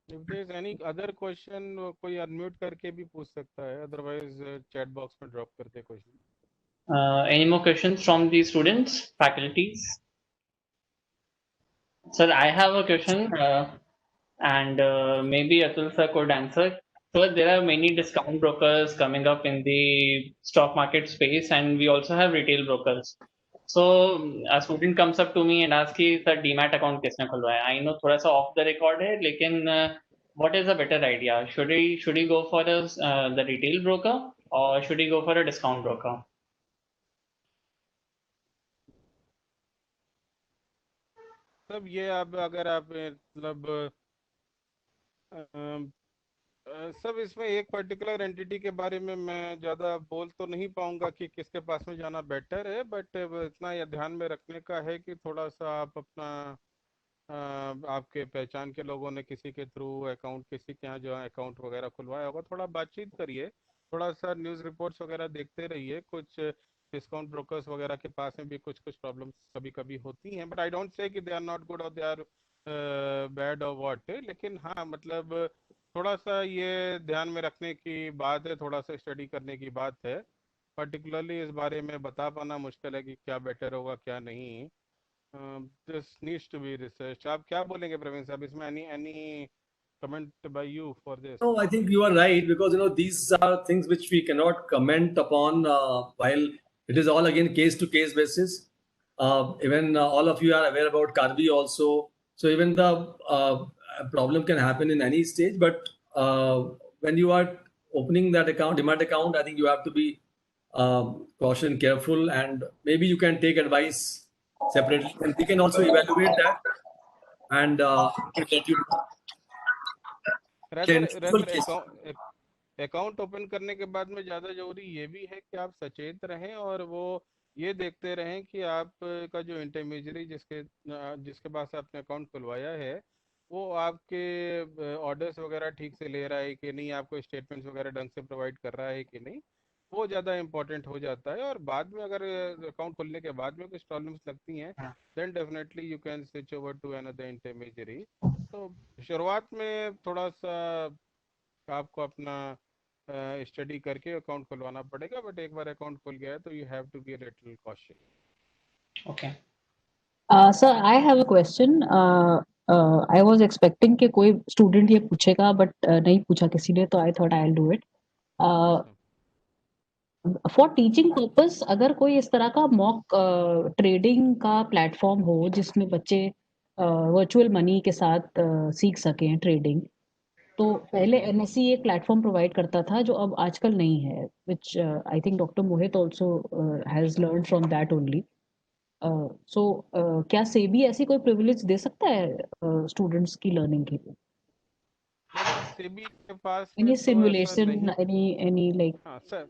If there is any other question, कोई unmute करके भी पूछ सकता है, otherwise chat box में drop करते question. Any more questions from the students, faculties? Sir, I have a question, and maybe Atul sir could answer. So there are many discount brokers coming up in the stock market space, and we also have retail brokers. So a student comes up to me and asks कि sir demat account किसने खुलवाया? I know थोड़ा सा off the record है, लेकिन what is a better idea? Should he go for the retail broker, or should he go for a discount broker? सब ये अब अगर आप मतलब सब इसमें एक पर्टिकुलर एंटिटी के बारे में मैं ज़्यादा बोल तो नहीं पाऊंगा कि किसके पास में जाना बेटर है, बट इतना ये ध्यान में रखने का है कि थोड़ा सा आप अपना आपके पहचान के लोगों ने किसी के थ्रू अकाउंट, किसी के यहाँ जो अकाउंट वगैरह खुलवाया होगा, थोड़ा बातचीत करिए, थोड़ा सा न्यूज़ रिपोर्ट्स वगैरह देखते रहिए. कुछ डिस्काउंट ब्रोकर्स वगैरह के पास में भी कुछ प्रॉब्लम्स कभी कभी होती हैं, बट आई डोंट से कि दे आर नॉट गुड और दे आर बैड और व्हाट. लेकिन हाँ, मतलब थोड़ा सा ये ध्यान में रखने की बात है, थोड़ा सा स्टडी करने की बात है. पर्टिकुलरली इस बारे में बता पाना मुश्किल है कि क्या बेटर होगा क्या नहीं. This needs to be research. आप क्या बोलेंगे प्रवीण साहब इसमें? Any comment by you for this? No, I think you are right, because these are things which we cannot comment upon while it is all again case to case basis. Even all of you are aware about Karbi also. So even the problem can happen in any stage. But when you are opening that account, demat account, I think you have to be cautious and careful, and maybe you can take advice separately, and we can also evaluate that and let you know. Account open करने के बाद में ज़्यादा जरूरी ये भी है कि आप सचेत रहें और वो ये देखते रहें कि आप का जो इंटरमीडियरी जिसके पास आपने अकाउंट खुलवाया है वो आपके ऑर्डर्स वगैरह ठीक से ले रहा है कि नहीं, आपको स्टेटमेंट्स वगैरह ढंग से प्रोवाइड कर रहा है कि नहीं, वो ज़्यादा इम्पोर्टेंट हो जाता है. और बाद में अगर अकाउंट खुलने के बाद में कुछ प्रॉब्लम्स लगती हैं, then definitely you can switch over to another intermediary. तो शुरुआत में थोड़ा सा आपको अपना स्टडी करके अकाउंट खुलवाना पड़ेगा, बट एक बार अकाउंट खुल गया है तो you have to be a little cautious. Okay. Sir, I have a question. I was expecting कि कोई student ये पूछेगा, but नहीं पूछा किसी ने, तो I thought I'll do it. For teaching purpose अगर कोई इस तरह का मॉक ट्रेडिंग का प्लेटफॉर्म हो जिसमें बच्चे वर्चुअल मनी के साथ सीख सकें ट्रेडिंग, तो पहले एनएससी एक प्लेटफॉर्म प्रोवाइड करता था जो अब आजकल नहीं है, which I think doctor Mohit also has learn from that only. So क्या सेबी ऐसी कोई प्रिविलेज दे सकता है स्टूडेंट्स की लर्निंग के लिए? मैडम सेबी के पास में एनी तो ऐसा सिमुलेशन, नहीं। Any like? हाँ सर,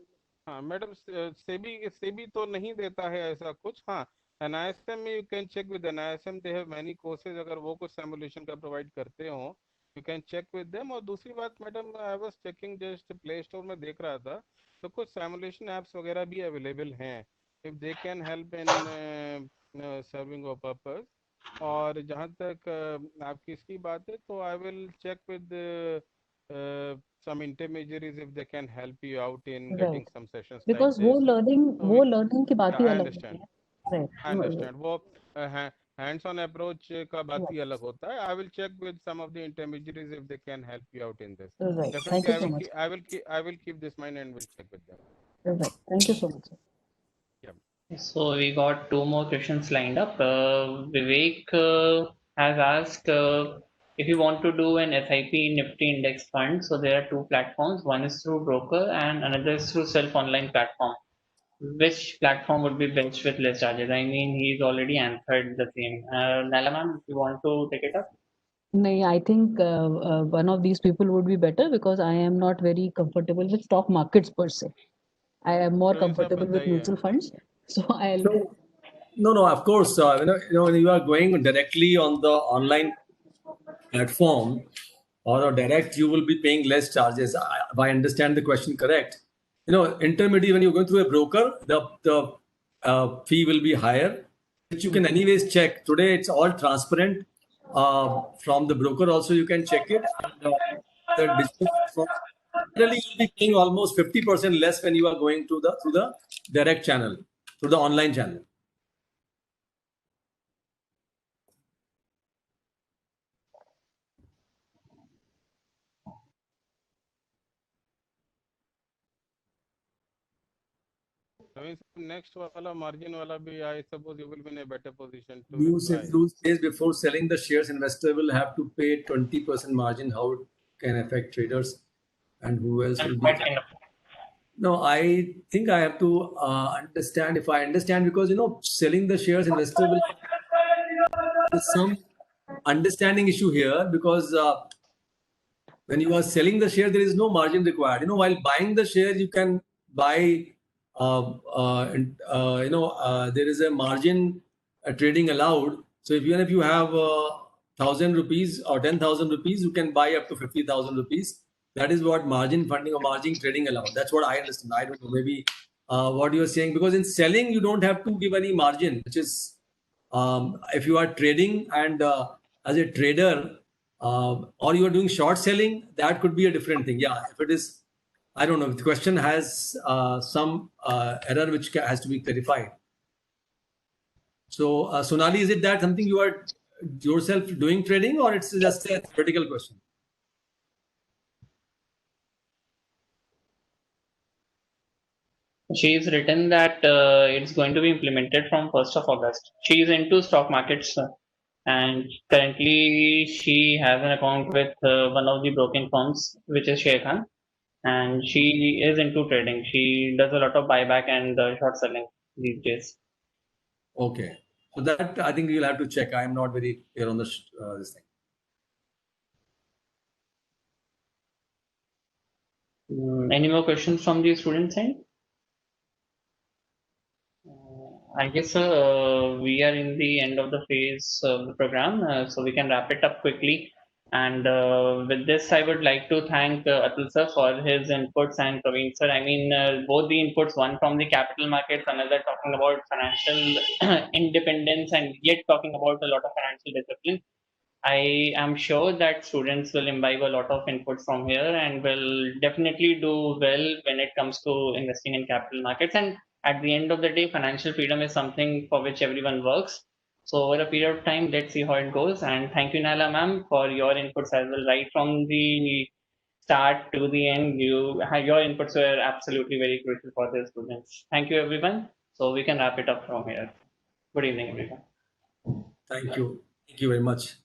हाँ मैडम, सेबी तो नहीं देता है ऐसा कुछ। हाँ, एनआईएसएम में you can check with NISM, they have many courses, अगर वो कुछ सिमुलेशन का प्रोवाइड करते हो you can check with them. और दूसरी बात madam, I was checking just play store में देख रहा था, तो कुछ सिमुलेशन एप्स वगैरह भी अवेलेबल हैं, if they can help in serving a purpose. और जहाँ तक आपकी इसकी बात है, तो I will check with some intermediaries if they can help you out in getting right, some sessions like because this. So वो लर्निंग की बात yeah, ही I अलग होती understand. है. I right. understand. वो हैंड्स ऑन अप्रोच का बात ही अलग होता है. I will check with some of the intermediaries if they can help you out in this. Right, thank Definitely, you so much. I will keep this mind and will check with them. Right, thank you so much. Yeah. So we got two more questions lined up. Vivek has asked if you want to do an SIP Nifty index fund. So there are two platforms. One is through broker and another is through self online platform. Which platform would be best with less charges? I mean, he's already answered the same. Nala ma'am, if you want to take it up. नहीं, I think one of these people would be better because I am not very comfortable with stock markets per se. I am more Praveen sahab comfortable with बताइए. mutual funds. So I'll. So, no, of course, when you are going directly on the online platform or direct, you will be paying less charges. If I understand the question correct, intermediate, when you're going through a broker, the fee will be higher, which you can anyways check. Today, it's all transparent. From the broker also, you can check it. And, the digital platform, generally, you'll be paying almost 50% less when you are going to through the direct channel, through the online channel. Praveen साहब, next वाला margin वाला भी, I suppose you will be in a better position to You reply. says before selling the shares, investor will have to pay 20% margin. How it can affect traders, and who else will be? No, I think I have to understand. If I understand, because selling the shares, investor will. There's some understanding issue here, because when you are selling the share, there is no margin required. While buying the share, you can buy. There is a margin trading allowed. So even if you have 1,000 rupees or 10,000 rupees, you can buy up to 50,000 rupees. That is what margin funding or margin trading allowed. That's what I understand. I don't know, maybe what you are saying, because in selling you don't have to give any margin, which is if you are trading and as a trader or you are doing short selling, that could be a different thing. Yeah, if it is, I don't know, if the question has some error which has to be clarified. So, Sonali, is it that something you are yourself doing trading, or it's just a theoretical question? She's written that it's going to be implemented from 1st of August. She's into stock markets and currently she has an account with one of the broking firms, which is Sharekhan, and she is into trading. She does a lot of buyback and short selling these days. Okay, so that I think you'll have to check. I am not very clear on this thing. Any more questions from the students' end? I guess we are in the end of the phase of the program, so we can wrap it up quickly. And with this, I would like to thank Atul sir for his inputs and Praveen sir. I mean, both the inputs, one from the capital markets, another talking about financial independence, and yet talking about a lot of financial discipline. I am sure that students will imbibe a lot of inputs from here and will definitely do well when it comes to investing in capital markets. And at the end of the day, financial freedom is something for which everyone works. So over a period of time, let's see how it goes. And thank you, Naila ma'am, for your inputs as well. Right from the start to the end, your inputs were absolutely very crucial for the students. Thank you, everyone. So we can wrap it up from here. Good evening, everyone. Thank you. Thank you very much.